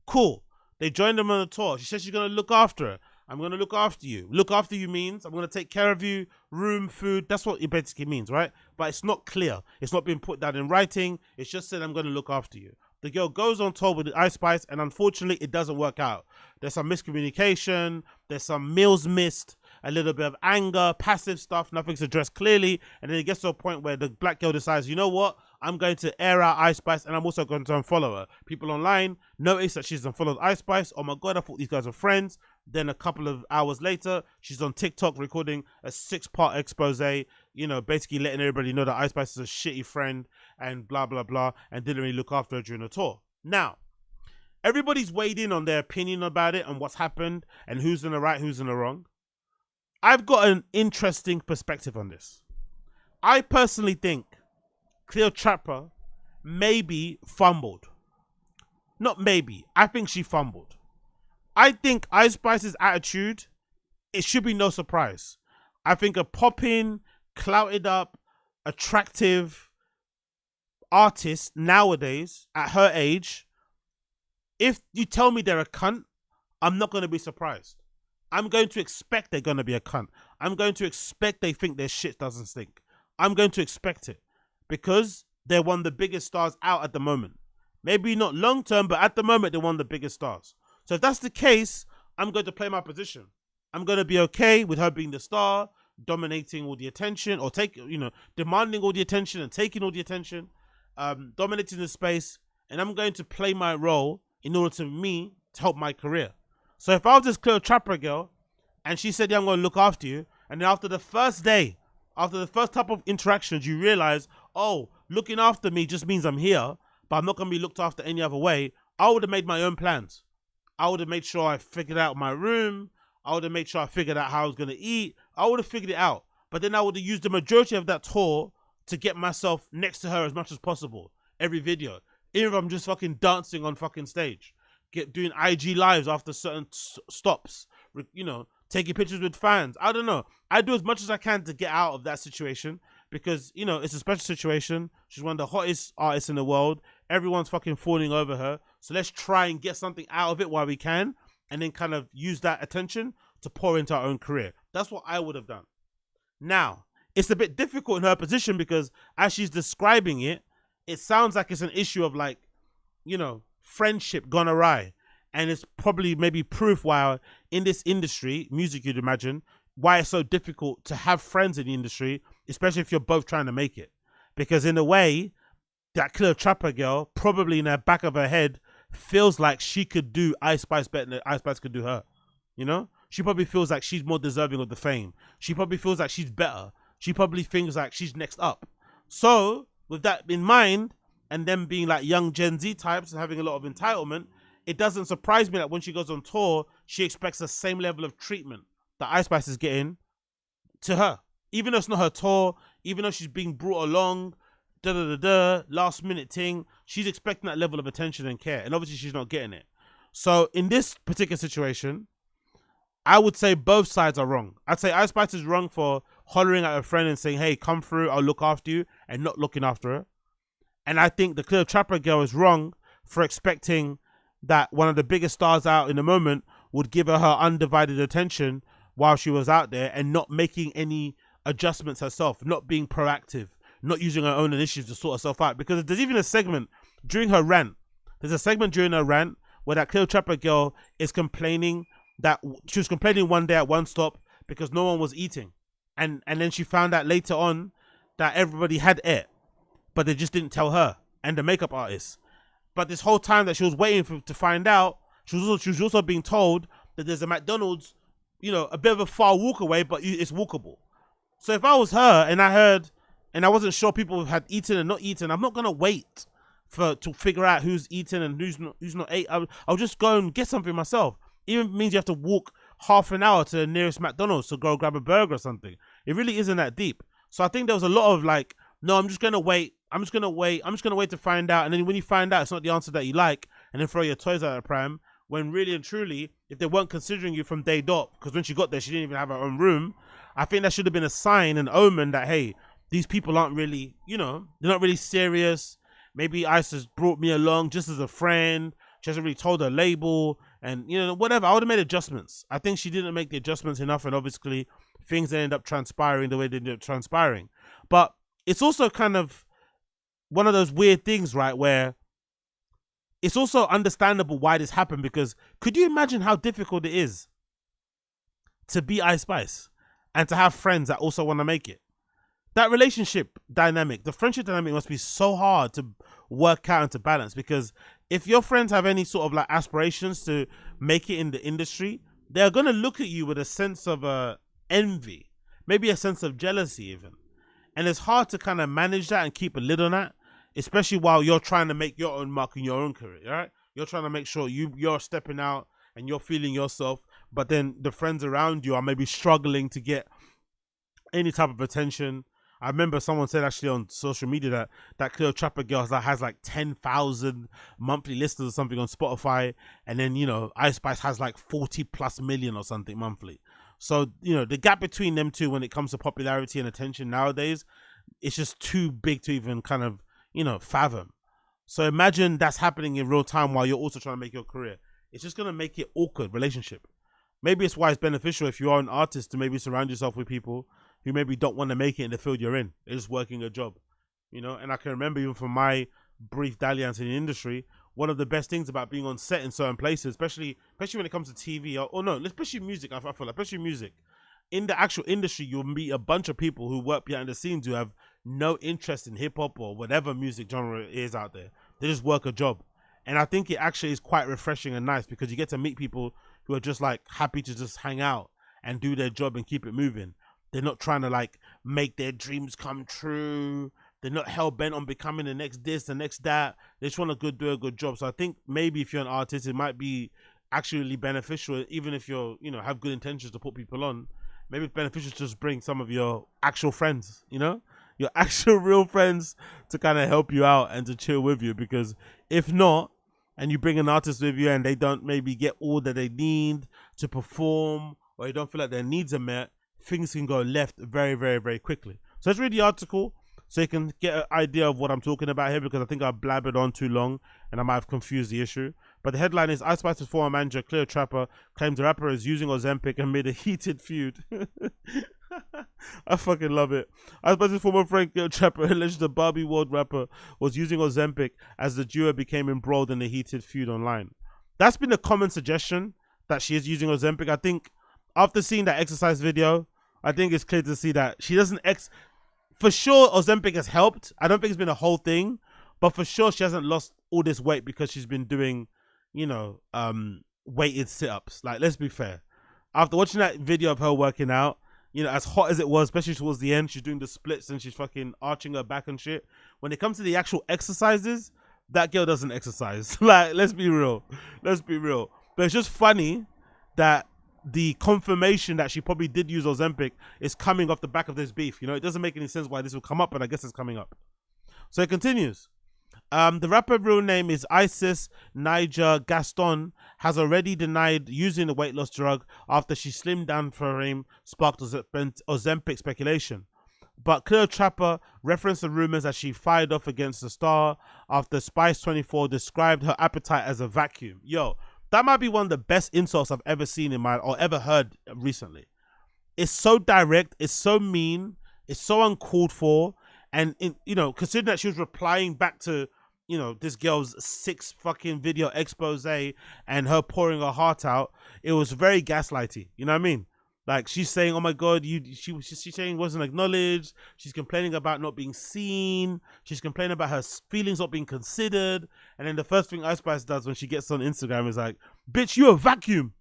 Cool. They joined them on the tour. She says she's going to look after her. I'm going to look after you. Look after you means I'm going to take care of you, room, food. That's what it basically means, right? But it's not clear. It's not been put down in writing. It's just said I'm going to look after you. The girl goes on tour with the Ice Spice, and unfortunately, it doesn't work out. There's some miscommunication. There's some meals missed. A little bit of anger, passive stuff. Nothing's addressed clearly. And then it gets to a point where the black girl decides, you know what? I'm going to air out Ice Spice, and I'm also going to unfollow her. People online notice that she's unfollowed Ice Spice. Oh my God, I thought these guys were friends. Then a couple of hours later, she's on TikTok recording a 6-part expose, basically letting everybody know that Ice Spice is a shitty friend and blah, blah, blah, and didn't really look after her during the tour. Now, everybody's weighed in on their opinion about it and what's happened and who's in the right, who's in the wrong. I've got an interesting perspective on this. I personally think Cleotrapa maybe fumbled. Not maybe. I think she fumbled. I think Ice Spice's attitude, it should be no surprise. I think a popping, clouted up, attractive artist nowadays, at her age, if you tell me they're a cunt, I'm not going to be surprised. I'm going to expect they're going to be a cunt. I'm going to expect they think their shit doesn't stink. I'm going to expect it because they're one of the biggest stars out at the moment. Maybe not long term, but at the moment, they're one of the biggest stars. So if that's the case, I'm going to play my position. I'm going to be okay with her being the star, dominating all the attention, or demanding all the attention and taking all the attention, dominating the space. And I'm going to play my role in order to help my career. So if I was this Cleotrapa girl and she said, yeah, I'm going to look after you, and then after the first day, after the first type of interactions, you realize, oh, looking after me just means I'm here, but I'm not going to be looked after any other way, I would have made my own plans. I would have made sure I figured out my room. I would have made sure I figured out how I was going to eat. I would have figured it out. But then I would have used the majority of that tour to get myself next to her as much as possible. Every video. Even if I'm just fucking dancing on fucking stage. Doing IG lives after certain stops, taking pictures with fans. I don't know. I do as much as I can to get out of that situation because, it's a special situation. She's one of the hottest artists in the world. Everyone's fucking falling over her. So let's try and get something out of it while we can and then kind of use that attention to pour into our own career. That's what I would have done. Now, it's a bit difficult in her position because as she's describing it, it sounds like it's an issue of friendship gone awry, and it's probably maybe proof why in this industry, music, you'd imagine, why it's so difficult to have friends in the industry, especially if you're both trying to make it. Because in a way, that Cleotrapa girl probably in the back of her head feels like she could do Ice Spice better than Ice Spice could do her. She probably feels like she's more deserving of the fame. She probably feels like she's better. She probably thinks like she's next up. So with that in mind, and them being like young Gen Z types and having a lot of entitlement, it doesn't surprise me that when she goes on tour, she expects the same level of treatment that Ice Spice is getting to her. Even though it's not her tour, even though she's being brought along, last minute thing, she's expecting that level of attention and care. And obviously she's not getting it. So in this particular situation, I would say both sides are wrong. I'd say Ice Spice is wrong for hollering at her friend and saying, hey, come through, I'll look after you, and not looking after her. And I think the Cleotrapa girl is wrong for expecting that one of the biggest stars out in the moment would give her undivided attention while she was out there and not making any adjustments herself, not being proactive, not using her own initiative to sort herself out. Because there's even a segment during her rant. There's a segment during her rant where that Cleotrapa girl is complaining that she was complaining one day at one stop because no one was eating. And then she found out later on that everybody had ate, but they just didn't tell her and the makeup artist. But this whole time that she was waiting to find out, she was also being told that there's a McDonald's, you know, a bit of a far walk away, but it's walkable. So if I was her and I heard, and I wasn't sure people had eaten and not eaten, I'm not gonna wait to figure out who's eaten and who's not ate. I'll just go and get something myself. Even means you have to walk half an hour to the nearest McDonald's to go grab a burger or something. It really isn't that deep. So I think there was a lot of like, no, I'm just gonna wait to find out. And then when you find out it's not the answer that you like, and then throw your toys out of the pram, when really and truly, if they weren't considering you from day dot, because when she got there, she didn't even have her own room, I think that should have been a sign, an omen that, hey, these people aren't really, you know, they're not really serious. Maybe Ice has brought me along just as a friend. She hasn't really told her label and, you know, whatever. I would have made adjustments. I think she didn't make the adjustments enough, and obviously things ended up transpiring the way they ended up transpiring. But it's also kind of one of those weird things, right, where it's also understandable why this happened, because could you imagine how difficult it is to be Ice Spice and to have friends that also want to make it? That relationship dynamic, the friendship dynamic must be so hard to work out and to balance, because if your friends have any sort of like aspirations to make it in the industry, they're going to look at you with a sense of envy, maybe a sense of jealousy even. And it's hard to kind of manage that and keep a lid on that, especially while you're trying to make your own mark in your own career, right? You're trying to make sure you're stepping out and you're feeling yourself, but then the friends around you are maybe struggling to get any type of attention. I remember someone said actually on social media that Cleotrapa girl has like 10,000 monthly listeners or something on Spotify, and then, you know, Ice Spice has like 40+ million or something monthly. So, you know, the gap between them two when it comes to popularity and attention nowadays, it's just too big to even kind of, you know, fathom. So imagine that's happening in real time while you're also trying to make your career. It's just going to make it awkward relationship. Maybe it's why it's beneficial if you are an artist to maybe surround yourself with people who maybe don't want to make it in the field you're in. They're just working a job, you know. And I can remember even from my brief dalliance in the industry, one of the best things about being on set in certain places, especially when it comes to TV or no, especially music, I feel like, especially music. In the actual industry, you'll meet a bunch of people who work behind the scenes who have no interest in hip-hop or whatever music genre is out there. They just work a job. And I think it actually is quite refreshing and nice, because you get to meet people who are just like happy to just hang out and do their job and keep it moving. They're not trying to like make their dreams come true. They're not hell-bent on becoming the next this, the next that. They just want to do a good job. So I think maybe if you're an artist, it might be actually beneficial, even if you're, you know, have good intentions to put people on. Maybe it's beneficial to just bring some of your actual friends, you know, your actual real friends to kind of help you out and to chill with you. Because if not, and you bring an artist with you and they don't maybe get all that they need to perform, or you don't feel like their needs are met, things can go left very, very, very quickly. So let's read the article so you can get an idea of what I'm talking about here, because I think I blabbered on too long and I might have confused the issue. But the headline is: Ice Spice's former manager Cleotrapa claims the rapper is using Ozempic amid a heated feud. I fucking love it. Ice Spice's former friend Cleotrapa alleged the Barbie World rapper was using Ozempic as the duo became embroiled in a heated feud online. That's been a common suggestion, that she is using Ozempic. I think after seeing that exercise video, I think it's clear to see that she doesn't for sure Ozempic has helped. I don't think it's been a whole thing, but for sure she hasn't lost all this weight because she's been doing, you know, weighted sit-ups. Like, let's be fair. After watching that video of her working out, you know, as hot as it was, especially towards the end, she's doing the splits and she's fucking arching her back and shit. When it comes to the actual exercises, that girl doesn't exercise. Like, let's be real. Let's be real. But it's just funny that the confirmation that she probably did use Ozempic is coming off the back of this beef. You know, it doesn't make any sense why this will come up, but I guess it's coming up. So it continues. The rapper real name is Isis Niger Gaston has already denied using the weight loss drug after she slimmed down for him, sparked Ozempic speculation. But Cleotrapa referenced the rumors that she fired off against the star after Spice 24 described her appetite as a vacuum. Yo, that might be one of the best insults I've ever seen or ever heard recently. It's so direct, it's so mean, it's so uncalled for, and you know, considering that she was replying back to, you know, this girl's 6 fucking video expose and her pouring her heart out, it was very gaslighty. You know what I mean? Like, she's saying, "Oh my God, she's saying wasn't acknowledged." She's complaining about not being seen. She's complaining about her feelings not being considered. And then the first thing Ice Spice does when she gets on Instagram is like, "Bitch, you a vacuum."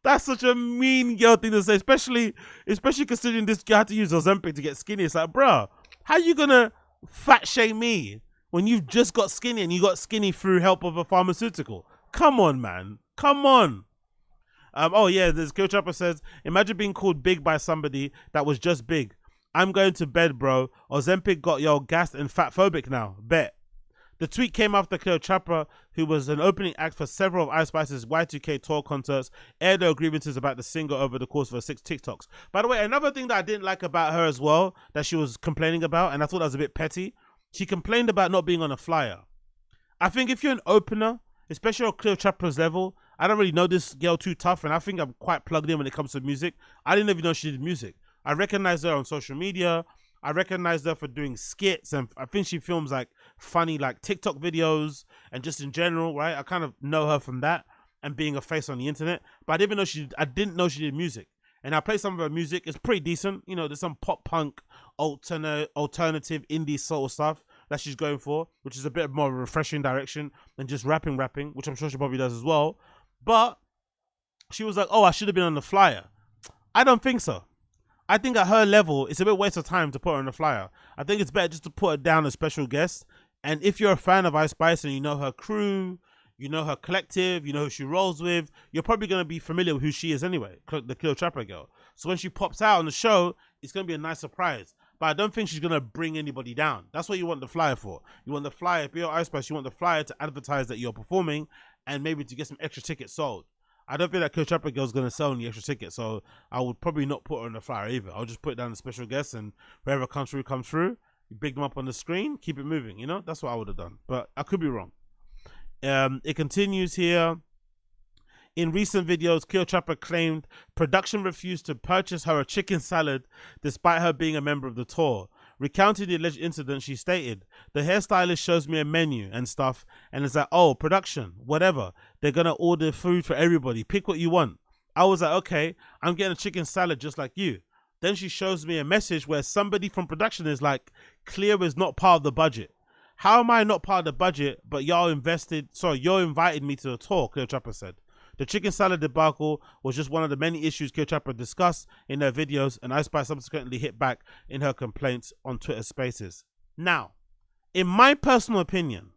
That's such a mean girl thing to say, especially considering this girl had to use Ozempic to get skinny. It's like, bruh, how you gonna fat shame me when you've just got skinny and you got skinny through help of a pharmaceutical? Come on, man. Come on. Oh yeah, this Cleotrapa says, imagine being called big by somebody that was just big. I'm going to bed, bro. Ozempic got y'all gassed and fat phobic now. Bet. The tweet came after Cleotrapa, who was an opening act for several of Ice Spice's Y2K tour concerts, aired her grievances about the singer over the course of her 6 TikToks. By the way, another thing that I didn't like about her as well, that she was complaining about, and I thought that was a bit petty, she complained about not being on a flyer. I think if you're an opener, especially on Cleotrapa's level, I don't really know this girl too tough, and I think I'm quite plugged in when it comes to music. I didn't even know she did music. I recognized her on social media. I recognized her for doing skits, and I think she films like funny like TikTok videos and just in general, right? I kind of know her from that and being a face on the internet, but I didn't know she did music. And I play some of her music. It's pretty decent. You know, there's some pop punk, alternative, indie sort of stuff that she's going for, which is a bit more of a refreshing direction than just rapping, which I'm sure she probably does as well. But she was like, "Oh, I should have been on the flyer." I don't think so. I think at her level, it's a bit waste of time to put her on the flyer. I think it's better just to put her down as special guest. And if you're a fan of Ice Spice and you know her crew, you know her collective, you know who she rolls with, you're probably going to be familiar with who she is anyway, the Cleotrapa girl. So when she pops out on the show, it's going to be a nice surprise. But I don't think she's going to bring anybody down. That's what you want the flyer for. You want the flyer, if you're Ice Spice, you want the flyer to advertise that you're performing and maybe to get some extra tickets sold. I don't think that Cleotrapa girl's going to sell any extra tickets, so I would probably not put her on the flyer either. I'll just put it down as special guests, and wherever comes through, you big them up on the screen, keep it moving, you know? That's what I would have done, but I could be wrong. It continues here. In recent videos, Cleotrapa claimed production refused to purchase her a chicken salad despite her being a member of the tour. Recounting the alleged incident, she stated, "The hairstylist shows me a menu and stuff, and it's like, oh, production, whatever. They're going to order food for everybody. Pick what you want." I was like, okay, I'm getting a chicken salad just like you. Then she shows me a message where somebody from production is like, "Cleo is not part of the budget." How am I not part of the budget, but you're invited me to a tour, Cleotrapa said. The chicken salad debacle was just one of the many issues Cleotrapa discussed in her videos, and Ice Spice subsequently hit back in her complaints on Twitter Spaces. Now, in my personal opinion,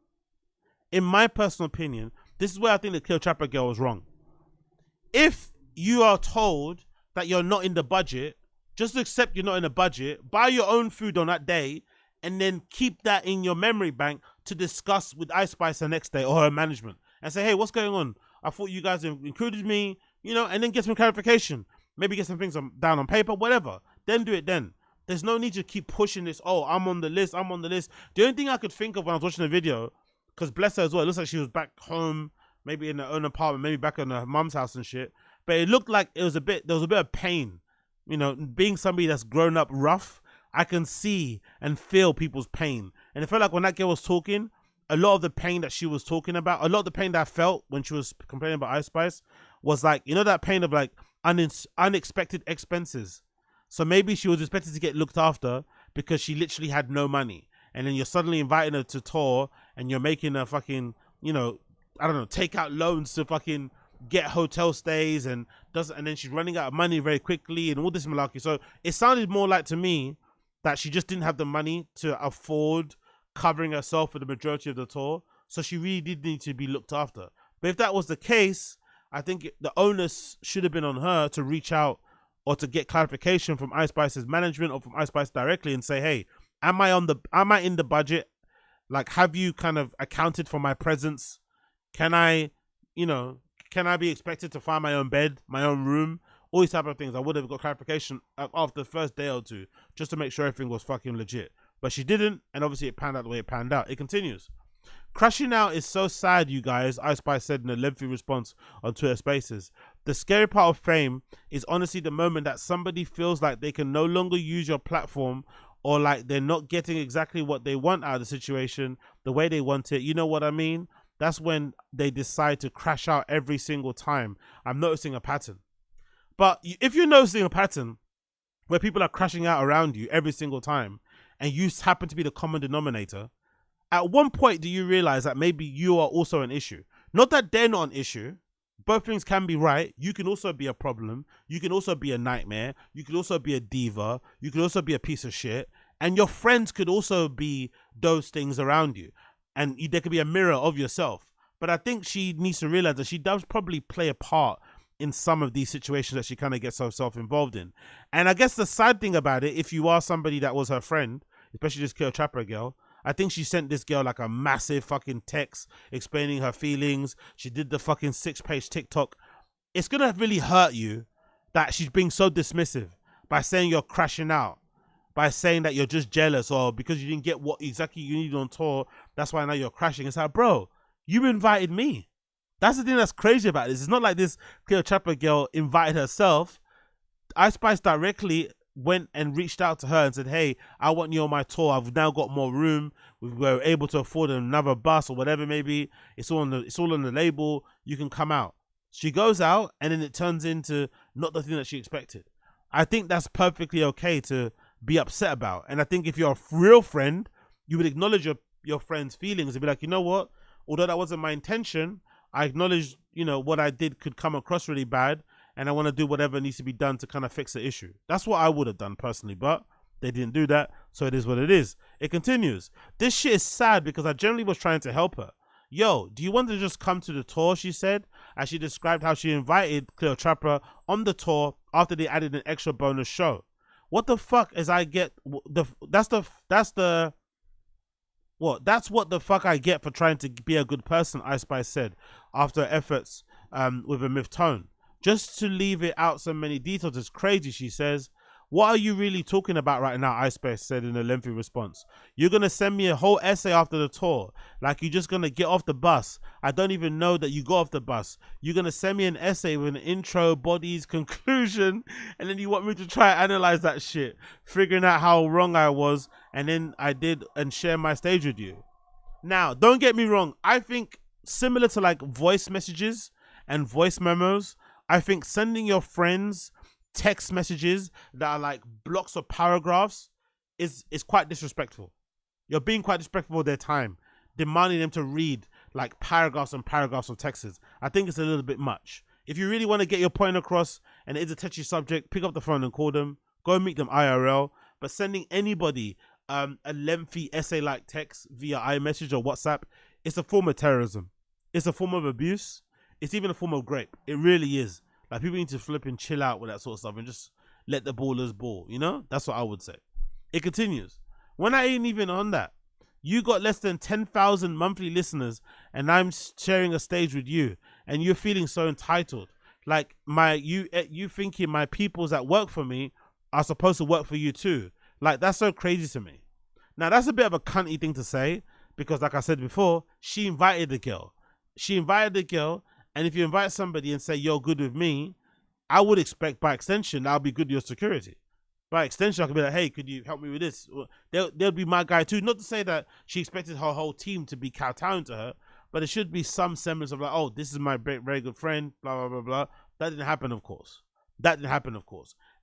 this is where I think the Cleotrapa girl was wrong. If you are told that you're not in the budget, just accept you're not in the budget, buy your own food on that day, and then keep that in your memory bank to discuss with Ice Spice the next day or her management and say, "Hey, what's going on? I thought you guys included me," you know, and then get some clarification. Maybe get some things down on paper, whatever. Then do it then. There's no need to keep pushing this, "Oh, I'm on the list, I'm on the list." The only thing I could think of when I was watching the video, because bless her as well, it looks like she was back home, maybe in her own apartment, maybe back in her mum's house and shit. But it looked like there was a bit of pain. You know, being somebody that's grown up rough, I can see and feel people's pain. And it felt like when that girl was talking, a lot of the pain that she was talking about, a lot of the pain that I felt when she was complaining about Ice Spice was like, you know, that pain of like unexpected expenses. So maybe she was expected to get looked after because she literally had no money. And then you're suddenly inviting her to tour and you're making her fucking, you know, I don't know, take out loans to fucking get hotel stays and then she's running out of money very quickly and all this malarkey. So it sounded more like to me that she just didn't have the money to afford covering herself for the majority of the tour. So she really did need to be looked after. But if that was the case, I think the onus should have been on her to reach out or to get clarification from Ice Spice's management or from Ice Spice directly and say, hey, am I in the budget? Like, have you kind of accounted for my presence? Can I be expected to find my own bed, my own room? All these type of things. I would have got clarification after the first day or two just to make sure everything was fucking legit. But she didn't, and obviously it panned out the way it panned out. It continues. Crashing out is so sad, you guys, Ice Spice said in a lengthy response on Twitter Spaces. The scary part of fame is honestly the moment that somebody feels like they can no longer use your platform, or like they're not getting exactly what they want out of the situation the way they want it. You know what I mean? That's when they decide to crash out every single time. I'm noticing a pattern. But if you're noticing a pattern where people are crashing out around you every single time and you happen to be the common denominator, at one point do you realize that maybe you are also an issue? Not that they're not an issue. Both things can be right. You can also be a problem. You can also be a nightmare. You could also be a diva. You could also be a piece of shit. And your friends could also be those things around you. And there could be a mirror of yourself. But I think she needs to realize that she does probably play a part in some of these situations that she kind of gets herself involved in. And I guess the sad thing about it, if you are somebody that was her friend, especially this Cleotrapa girl, I think she sent this girl like a massive fucking text explaining her feelings. She did the fucking 6-page TikTok. It's going to really hurt you that she's being so dismissive by saying you're crashing out, by saying that you're just jealous or because you didn't get what exactly you needed on tour, that's why now you're crashing. It's like, bro, you invited me. That's the thing that's crazy about this. It's not like this Cleotrapa girl invited herself. Ice Spice directly went and reached out to her and said, hey, I want you on my tour. I've now got more room. We were able to afford another bus or whatever, maybe. It's all on the label. You can come out. She goes out and then it turns into not the thing that she expected. I think that's perfectly okay to be upset about. And I think if you're a real friend, you would acknowledge your friend's feelings and be like, you know what? Although that wasn't my intention, I acknowledge, what I did could come across really bad. And I want to do whatever needs to be done to kind of fix the issue. That's what I would have done personally, but they didn't do that. So it is what it is. It continues. This shit is sad because I generally was trying to help her. Yo, do you want to just come to the tour, she said, as she described how she invited Cleotrapa on the tour after they added an extra bonus show. What the fuck is I get? That's what the fuck I get for trying to be a good person, Ice Spice said after efforts with a miffed tone. Just to leave it out so many details is crazy, she says. What are you really talking about right now, Ice Spice said in a lengthy response. You're going to send me a whole essay after the tour, like you're just going to get off the bus. I don't even know that you got off the bus. You're going to send me an essay with an intro, bodies, conclusion, and then you want me to try and analyze that shit, figuring out how wrong I was, and then I did and share my stage with you. Now, don't get me wrong. I think similar to like voice messages and voice memos, I think sending your friends text messages that are like blocks of paragraphs is quite disrespectful. You're being quite disrespectful of their time, demanding them to read like paragraphs and paragraphs of texts. I think it's a little bit much. If you really want to get your point across and it is a touchy subject, pick up the phone and call them. Go and meet them IRL. But sending anybody a lengthy essay-like text via iMessage or WhatsApp, it's a form of terrorism. It's a form of abuse. It's even a form of grape. It really is. Like, people need to flip and chill out with that sort of stuff and just let the ballers ball, That's what I would say. It continues. When I ain't even on that, you got less than 10,000 monthly listeners and I'm sharing a stage with you and you're feeling so entitled. Like, you thinking my peoples that work for me are supposed to work for you too. Like, that's so crazy to me. Now, that's a bit of a cunty thing to say because, like I said before, she invited the girl. And if you invite somebody and say, you're good with me, I would expect by extension, I'll be good with your security. By extension, I could be like, hey, could you help me with this? They'll be my guy too. Not to say that she expected her whole team to be kowtowing to her, but it should be some semblance of like, oh, this is my very good friend, blah, blah, blah, blah. That didn't happen, of course.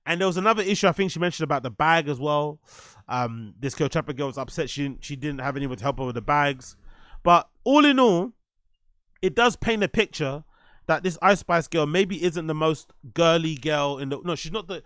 And there was another issue I think she mentioned about the bag as well. This Cleotrapa girl was upset she didn't have anyone to help her with the bags. But all in all, it does paint a picture that this Ice Spice girl maybe isn't the most girly girl in the. No, she's not a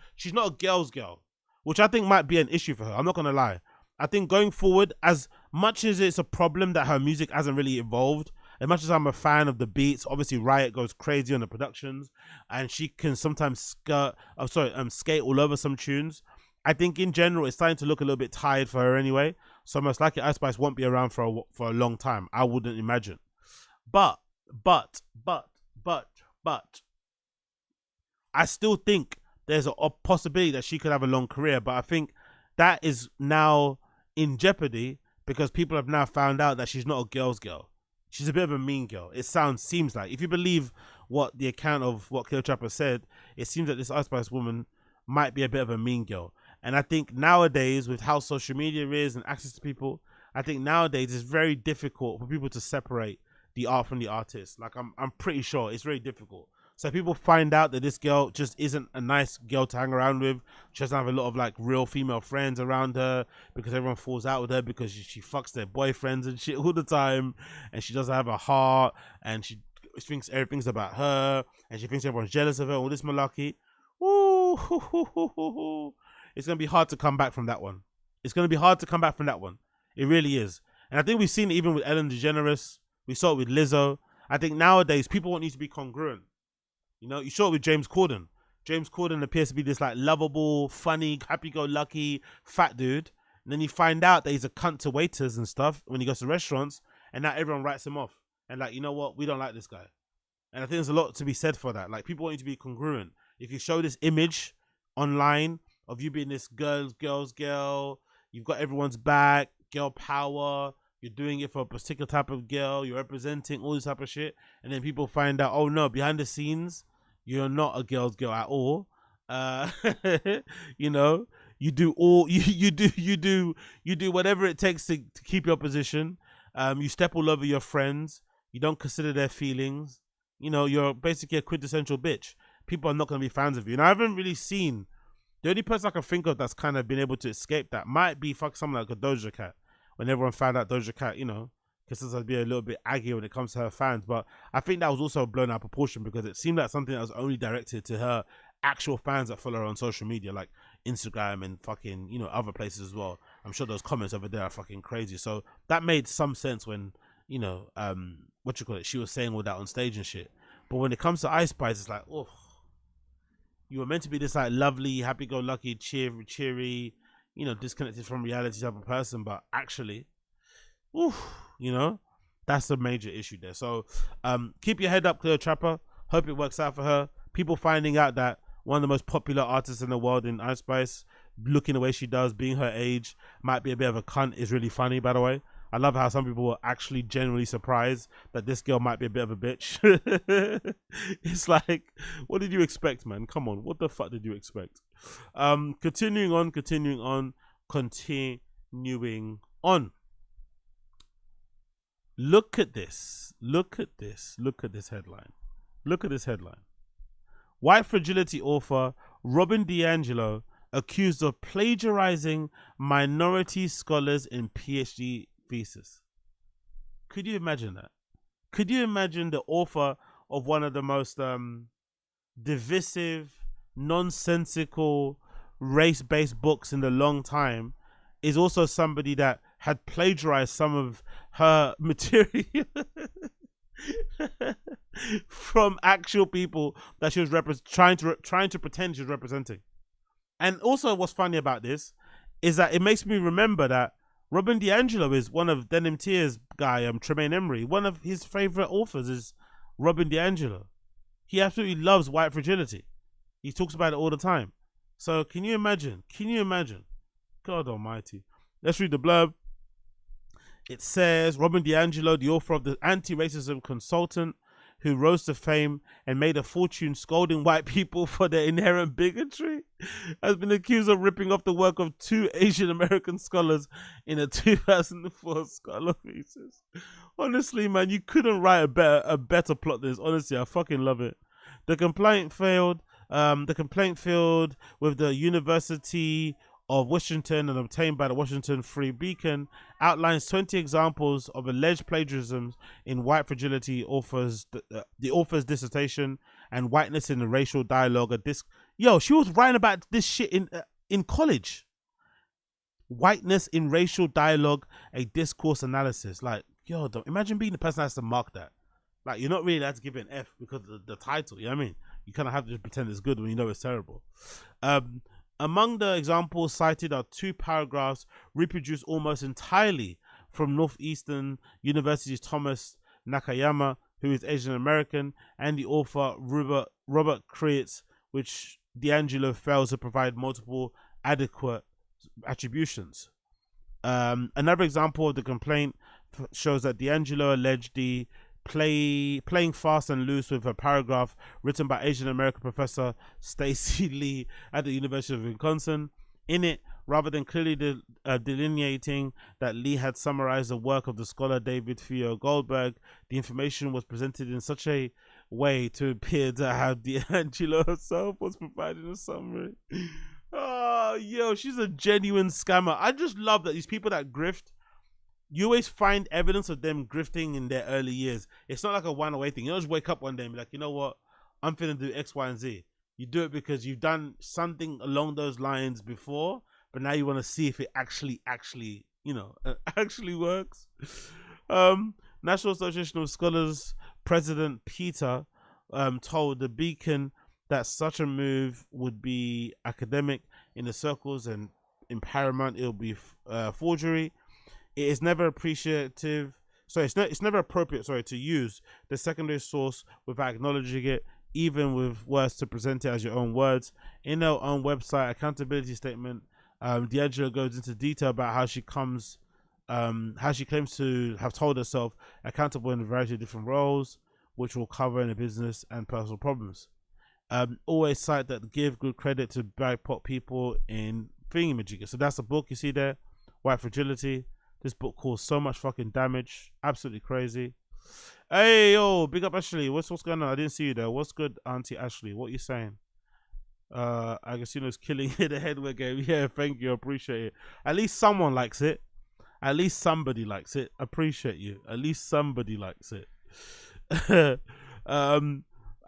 girl's girl, which I think might be an issue for her. I'm not gonna lie. I think going forward, as much as it's a problem that her music hasn't really evolved, as much as I'm a fan of the beats, obviously Riot goes crazy on the productions, and she can sometimes skate all over some tunes. I think in general, it's starting to look a little bit tired for her anyway. So most likely, Ice Spice won't be around for a long time. I wouldn't imagine. But, I still think there's a possibility that she could have a long career. But I think that is now in jeopardy because people have now found out that she's not a girl's girl. She's a bit of a mean girl. It seems like, if you believe what the account of what Cleotrapa said, it seems that this Ice Spice woman might be a bit of a mean girl. And I think nowadays, with how social media is and access to people, I think nowadays it's very difficult for people to separate the art from the artist. Like I'm pretty sure it's very difficult. So people find out that this girl just isn't a nice girl to hang around with. She doesn't have a lot of like real female friends around her because everyone falls out with her because she fucks their boyfriends and shit all the time, and she doesn't have a heart, and she thinks everything's about her, and she thinks everyone's jealous of her. All this malarkey. Ooh, it's gonna be hard to come back from that one. It's gonna be hard to come back from that one. It really is. And I think we've seen it even with Ellen DeGeneres. We saw it with Lizzo. I think nowadays people want you to be congruent. You know, you saw it with James Corden. James Corden appears to be this like lovable, funny, happy-go-lucky fat dude. And then you find out that he's a cunt to waiters and stuff when he goes to restaurants, and now everyone writes him off. And like, you know what? We don't like this guy. And I think there's a lot to be said for that. Like, people want you to be congruent. If you show this image online of you being this girl's girl, you've got everyone's back, girl power, you're doing it for a particular type of girl, you're representing all this type of shit, and then people find out, oh no, behind the scenes, you're not a girl's girl at all. You know, you do whatever it takes to keep your position. You step all over your friends. You don't consider their feelings. You know, you're basically a quintessential bitch. People are not going to be fans of you. And I haven't really seen, the only person I can think of that's kind of been able to escape that might be someone like a Doja Cat. When everyone found out Doja Cat, you know, because I'd be a little bit aggy when it comes to her fans. But I think that was also blown out of proportion because it seemed like something that was only directed to her actual fans that follow her on social media, like Instagram and fucking, you know, other places as well. I'm sure those comments over there are fucking crazy. So that made some sense when, you know, she was saying all that on stage and shit. But when it comes to Ice Spice, it's like, oh, you were meant to be this like lovely, happy-go-lucky, cheery, you know, disconnected from reality type of person, but actually, oof, you know, that's a major issue there. So keep your head up, Cleotrapa. Hope it works out for her. People finding out that one of the most popular artists in the world in Ice Spice, looking the way she does, being her age, might be a bit of a cunt, is really funny, by the way. I love how some people were actually genuinely surprised that this girl might be a bit of a bitch. It's like, what did you expect, man? Come on, what the fuck did you expect? Continuing on. Look at this headline. White Fragility author Robin DiAngelo accused of plagiarizing minority scholars in Ph.D. thesis. Could you imagine that? Could you imagine the author of one of the most divisive, nonsensical, race-based books in a long time is also somebody that had plagiarized some of her material from actual people that she was trying to pretend she was representing. And also what's funny about this is that it makes me remember that Robin DiAngelo is one of Denim Tears guy, Tremaine Emery. One of his favorite authors is Robin DiAngelo. He absolutely loves White Fragility. He talks about it all the time. So can you imagine? God almighty. Let's read the blurb. It says, Robin DiAngelo, the author of the Anti-Racism Consultant, who rose to fame and made a fortune scolding white people for their inherent bigotry, has been accused of ripping off the work of 2 Asian American scholars in a 2004 scholar thesis. Honestly, man, you couldn't write a better plot than this. Honestly, I fucking love it. The complaint failed with the University of Washington and obtained by the Washington Free Beacon outlines 20 examples of alleged plagiarism in White Fragility the author's dissertation and Whiteness in the Racial Dialogue. Yo, she was writing about this shit in college. Whiteness in Racial Dialogue, a discourse analysis. Like, yo, imagine being the person that has to mark that. Like, you're not really allowed to give it an F because of the title, you know what I mean? You kind of have to just pretend it's good when you know it's terrible. Among the examples cited are 2 paragraphs reproduced almost entirely from Northeastern University's Thomas Nakayama, who is Asian American, and the author Robert Kreitz, which DiAngelo fails to provide multiple adequate attributions. Another example of the complaint shows that DiAngelo alleged the playing fast and loose with a paragraph written by Asian American professor Stacy Lee at the University of Wisconsin. In it, rather than clearly delineating that Lee had summarized the work of the scholar David Theo Goldberg, the information was presented in such a way to appear to have DiAngelo herself was providing a summary. Oh, yo, she's a genuine scammer. I just love that these people that grift, you always find evidence of them grifting in their early years. It's not like a one-away thing. You don't just wake up one day and be like, you know what, I'm finna do X, Y, and Z. You do it because you've done something along those lines before, but now you want to see if it actually, you know, actually works. National Association of Scholars President Peter told the Beacon that such a move would be academic in the circles and in paramount it'll be forgery. It is never appreciative. Sorry, it's never appropriate. Sorry, to use the secondary source without acknowledging it, even with words to present it as your own words. In her own website accountability statement, DiAngelo goes into detail about how she claims to have told herself accountable in a variety of different roles, which will cover in the business and personal problems. Always cite that give good credit to BIPOC people in thingamajigger. So that's the book you see there, White Fragility. This book caused so much fucking damage. Absolutely crazy. Hey, yo, big up Ashley. What's going on? I didn't see you there. What's good, Auntie Ashley? What are you saying? I guess, you know, it's killing the headwear game. Yeah, thank you. Appreciate it. At least someone likes it. At least somebody likes it. Appreciate you. At least somebody likes it.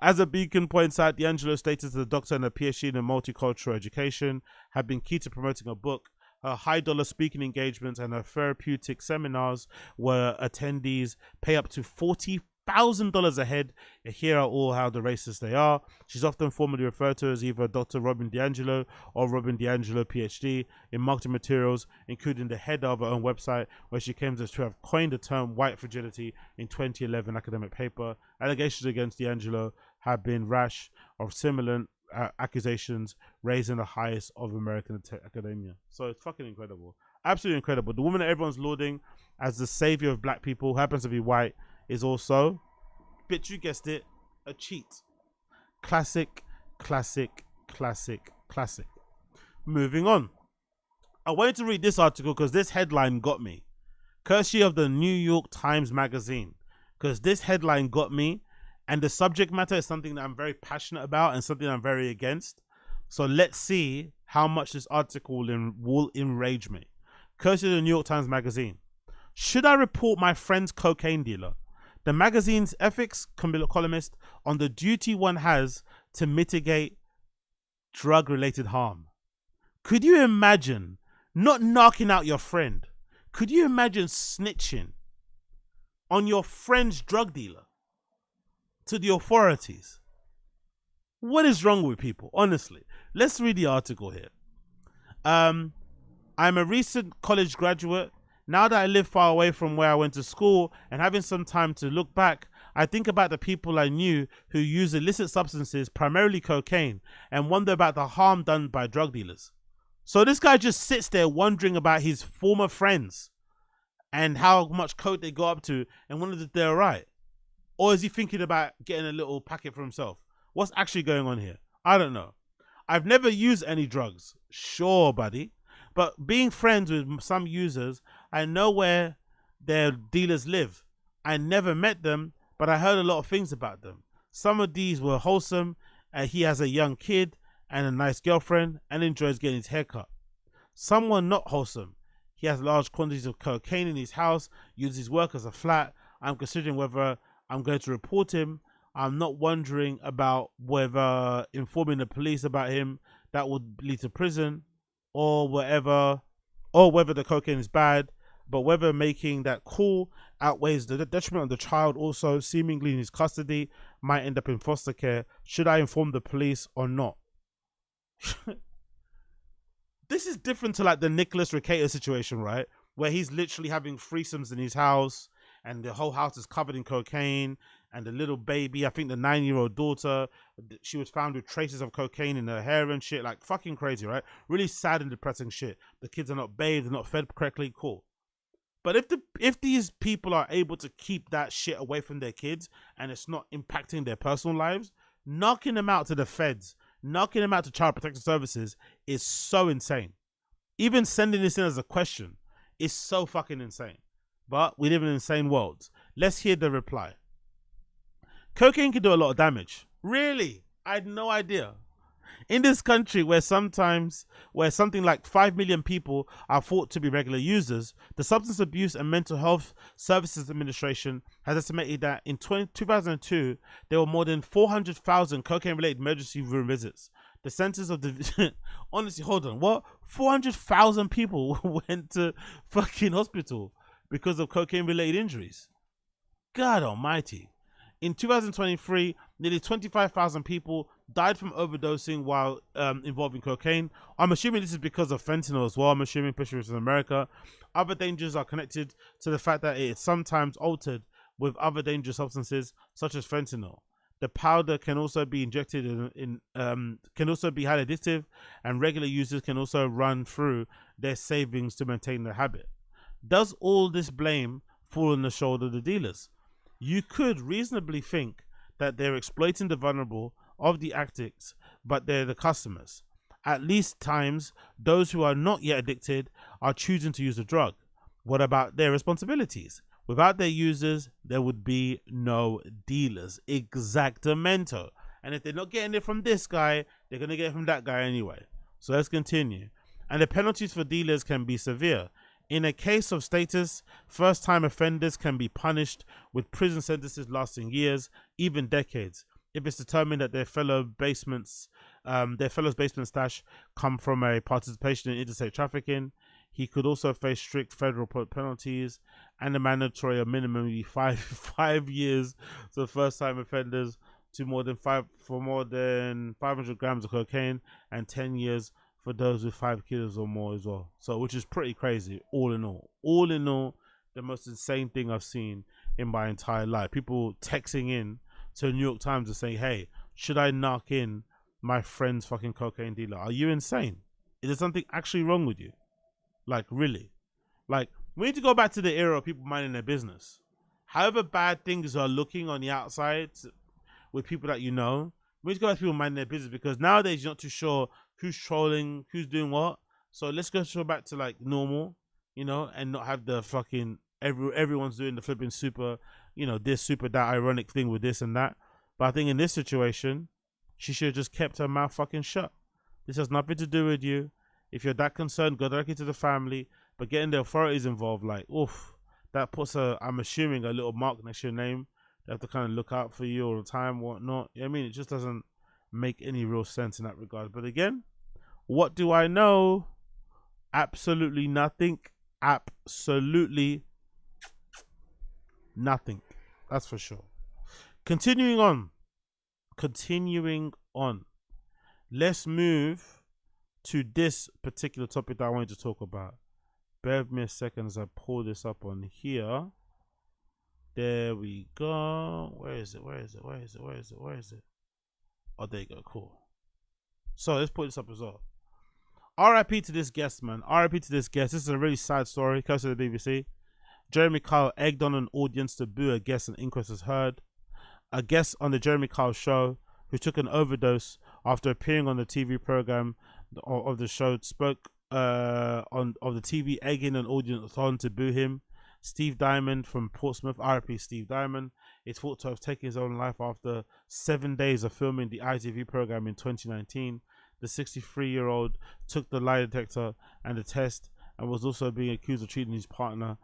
As a Beacon points out, DiAngelo stated that the doctor and a Ph.D. in multicultural education have been key to promoting a book. Her high-dollar speaking engagements and her therapeutic seminars where attendees pay up to $40,000 a head. Here are all how the racist they are. She's often formally referred to as either Dr. Robin DiAngelo or Robin DiAngelo, Ph.D. in marketing materials, including the head of her own website, where she claims to have coined the term white fragility in 2011 academic paper. Allegations against DiAngelo have been rash of similar accusations raised in the highest of American academia. So it's fucking incredible. Absolutely incredible. The woman that everyone's lauding as the savior of black people, who happens to be white, is also, bitch, you guessed it, a cheat. Classic, classic, classic, classic. Moving on. I wanted to read this article because this headline got me. Courtesy of the New York Times Magazine. Because this headline got me. And the subject matter is something that I'm very passionate about and something I'm very against. So let's see how much this article will enrage me. Courtesy of the New York Times Magazine. Should I report my friend's cocaine dealer? The magazine's ethics columnist on the duty one has to mitigate drug-related harm. Could you imagine not knocking out your friend? Could you imagine snitching on your friend's drug dealer to the authorities? What is wrong with people? Honestly, let's read the article here. I'm a recent college graduate. Now that I live far away from where I went to school and having some time to look back, I think about the people I knew who use illicit substances, primarily cocaine, and wonder about the harm done by drug dealers. So this guy just sits there wondering about his former friends and how much coke they got up to and wonders if they're all right. Or is he thinking about getting a little packet for himself? What's actually going on here? I don't know. I've never used any drugs. Sure, buddy. But being friends with some users, I know where their dealers live. I never met them, but I heard a lot of things about them. Some of these were wholesome. He has a young kid and a nice girlfriend and enjoys getting his hair cut. Someone not wholesome. He has large quantities of cocaine in his house, uses his work as a flat. I'm considering whether I'm going to report him. I'm not wondering about whether informing the police about him that would lead to prison or whatever, or whether the cocaine is bad, but whether making that call outweighs the detriment of the child also seemingly in his custody might end up in foster care. Should I inform the police or not? This is different to like the Nicholas Recator situation, right? Where he's literally having threesomes in his house and the whole house is covered in cocaine, and the little baby, I think the 9-year-old daughter, she was found with traces of cocaine in her hair and shit. Like fucking crazy, right? Really sad and depressing shit. The kids are not bathed, they're not fed correctly, cool. But if these people are able to keep that shit away from their kids and it's not impacting their personal lives, knocking them out to the feds, knocking them out to child protection services is so insane. Even sending this in as a question is so fucking insane. But we live in an insane world. Let's hear the reply. Cocaine can do a lot of damage. Really? I had no idea. In this country where something like 5 million people are thought to be regular users, the Substance Abuse and Mental Health Services Administration has estimated that in 2002, there were more than 400,000 cocaine-related emergency room visits. The Centers of the... Honestly, hold on. What? 400,000 people went to fucking hospital because of cocaine-related injuries. God almighty. In 2023, nearly 25,000 people died from overdosing while involving cocaine. I'm assuming this is because of fentanyl as well. I'm assuming, especially in America. Other dangers are connected to the fact that it is sometimes altered with other dangerous substances such as fentanyl. The powder can also be injected can also be highly addictive, and regular users can also run through their savings to maintain the habit. Does all this blame fall on the shoulder of the dealers? You could reasonably think that they're exploiting the vulnerable of the addicts, but they're the customers. At least times, those who are not yet addicted are choosing to use the drug. What about their responsibilities? Without their users, there would be no dealers. Exactamento. And if they're not getting it from this guy, they're going to get it from that guy anyway. So let's continue. And the penalties for dealers can be severe. In a case of status, first-time offenders can be punished with prison sentences lasting years, even decades, if it's determined that their fellow's basement stash come from a participation in interstate trafficking. He could also face strict federal penalties and a mandatory or minimum five years to first-time offenders to more than 500 grams of cocaine, and 10 years for those with 5 kilos or more as well. So, which is pretty crazy, all in all. All in all, the most insane thing I've seen in my entire life. People texting in to the New York Times and saying, hey, should I knock in my friend's fucking cocaine dealer? Are you insane? Is there something actually wrong with you? Like, really? Like, we need to go back to the era of people minding their business. However bad things are looking on the outside with people that you know, we need to go back to people minding their business, because nowadays you're not too sure who's trolling, who's doing what. So let's go back to like normal, you know, and not have the fucking everyone's doing the flipping super, you know, this super that ironic thing with this and that. But I think in this situation, she should have just kept her mouth fucking shut. This has nothing to do with you. If you're that concerned, go directly to the family. But getting the authorities involved, like, oof, that puts I'm assuming, a little mark next to your name. They have to kind of look out for you all the time, whatnot. I mean, it just doesn't make any real sense in that regard. But again, what do I know? Absolutely nothing. Absolutely nothing. That's for sure. Continuing on. Let's move to this particular topic that I wanted to talk about. Bear with me a second as I pull this up on here. There we go. Where is it? Oh, there you go. Cool. So let's put this up as well. RIP to this guest, man. RIP to this guest. This is a really sad story. Comes to the BBC. Jeremy Kyle egged on an audience to boo a guest an inquest has heard. A guest on the Jeremy Kyle show who took an overdose after appearing on the TV program of the show spoke of the TV egging an audience on to boo him. Steve Dymond from Portsmouth, RIP Steve Dymond, is thought to have taken his own life after 7 days of filming the ITV program in 2019. the 63-year-old took the lie detector and the test and was also being accused of cheating his partner,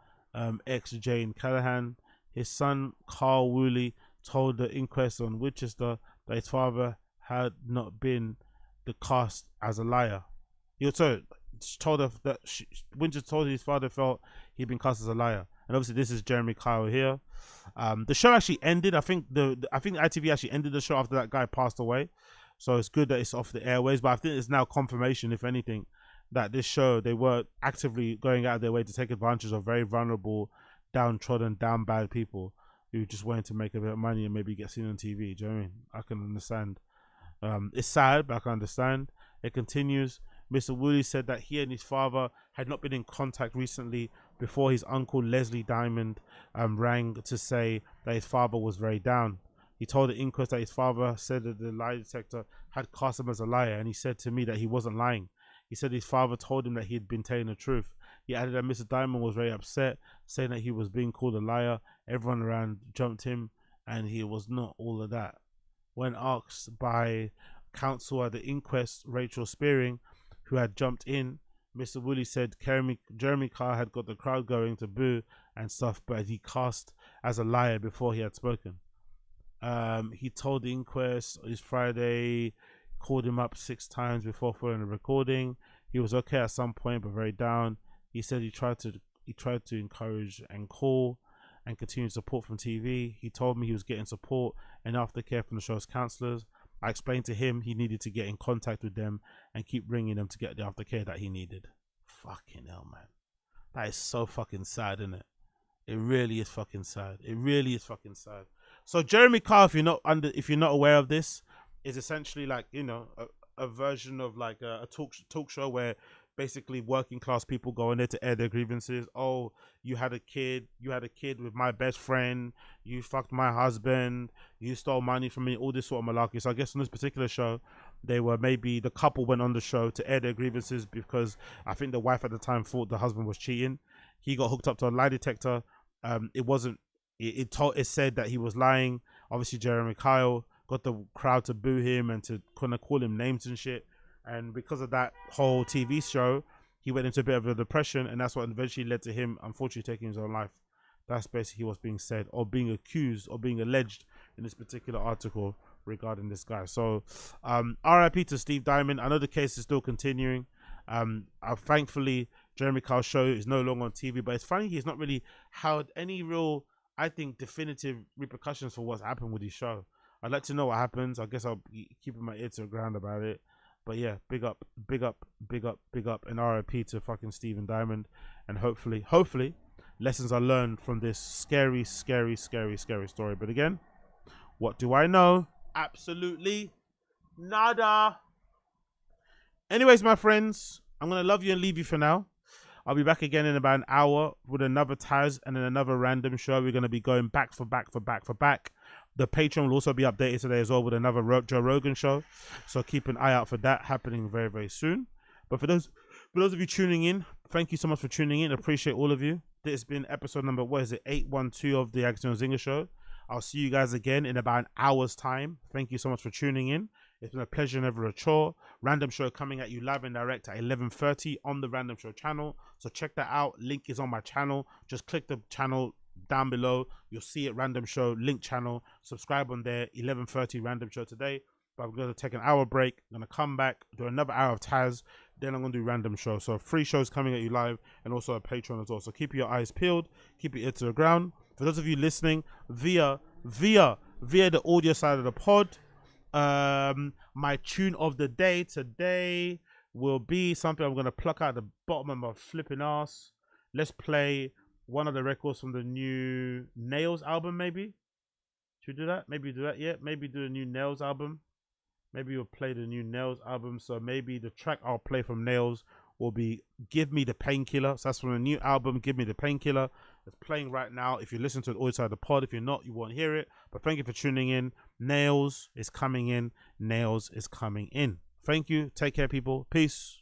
ex-Jane Callahan. His son, Carl Woolley, told the inquest on Winchester that his father had not been the cast as a liar. He also told her that Winchester told his father felt he'd been cast as a liar. And obviously this is Jeremy Kyle here. The show actually ended. I think ITV actually ended the show after that guy passed away. So it's good that it's off the airways. But I think it's now confirmation, if anything, that this show, they were actively going out of their way to take advantage of very vulnerable, downtrodden, down bad people who just wanted to make a bit of money and maybe get seen on TV. Do you know what I mean? I can understand. It's sad, but I can understand. It continues. Mr. Woolley said that he and his father had not been in contact recently before his uncle Leslie Dymond rang to say that his father was very down. He told the inquest that his father said that the lie detector had cast him as a liar, and he said to me that he wasn't lying. He said his father told him that he had been telling the truth. He added that Mr. Dymond was very upset, saying that he was being called a liar. Everyone around jumped him, and he was not all of that. When asked by counsel at the inquest, Rachel Spearing, who had jumped in, Mr. Woolley said Jeremy Carr had got the crowd going to boo and stuff, but he cast as a liar before he had spoken. He told the inquest this Friday, called him up 6 times before following the recording. He was okay at some point, but very down. He said he tried to encourage and call and continue support from TV. He told me he was getting support and aftercare from the show's counselors. I explained to him he needed to get in contact with them and keep ringing them to get the aftercare that he needed. Fucking hell, man. That is so fucking sad, isn't it? It really is fucking sad. It really is fucking sad. So Jeremy Carr, if you're not aware of this, is essentially like, you know, a version of like a talk show where basically working class people go in there to air their grievances. Oh, you had a kid with my best friend, you fucked my husband, you stole money from me, all this sort of malarkey. So I guess on this particular show, the couple went on the show to air their grievances because I think the wife at the time thought the husband was cheating. He got hooked up to a lie detector. It said that he was lying. Obviously Jeremy Kyle got the crowd to boo him and to kind of call him names and shit. And because of that whole TV show, he went into a bit of a depression, and that's what eventually led to him unfortunately taking his own life. That's basically what's being said or being accused or being alleged in this particular article regarding this guy. So RIP to Steve Dymond. I know the case is still continuing. Thankfully Jeremy Kyle's show is no longer on TV, but it's funny he's not really had any real, I think, definitive repercussions for what's happened with his show. I'd like to know what happens. I guess I'll be keeping my ear to the ground about it. But yeah, big up, and RIP to fucking Stephen Dymond. And hopefully, lessons are learned from this scary story. But again, what do I know? Absolutely nada. Anyways, my friends, I'm going to love you and leave you for now. I'll be back again in about an hour with another Tazz and then another random show. We're going to be going back for back. The Patreon will also be updated today as well with another Joe Rogan show. So keep an eye out for that happening very, very soon. But for those of you tuning in, thank you so much for tuning in. Appreciate all of you. This has been episode number, 812 of the Agostinho Zinga Show. I'll see you guys again in about an hour's time. Thank you so much for tuning in. It's been a pleasure, never a chore. Random Show coming at you live and direct at 11:30 on the Random Show channel. So check that out. Link is on my channel. Just click the channel down below. You'll see it, Random Show, link channel. Subscribe on there, 11:30 Random Show today. But I'm going to take an hour break. I'm going to come back, do another hour of Tazz. Then I'm going to do Random Show. So 3 shows coming at you live and also a Patreon as well. So keep your eyes peeled. Keep your ear to the ground. For those of you listening via the audio side of the pod, my tune of the day today will be something I'm going to pluck out the bottom of my flipping ass. Let's play one of the records from the new Nails album, maybe. Should we do that? Maybe do that, yeah. Maybe do the new Nails album. Maybe we'll play the new Nails album. So maybe the track I'll play from Nails will be Give Me the Painkiller. So that's from the new album, Give Me the Painkiller. It's playing right now. If you listen to it outside the pod, if you're not, you won't hear it. But thank you for tuning in. Nails is coming in. Nails is coming in. Thank you. Take care, people. Peace.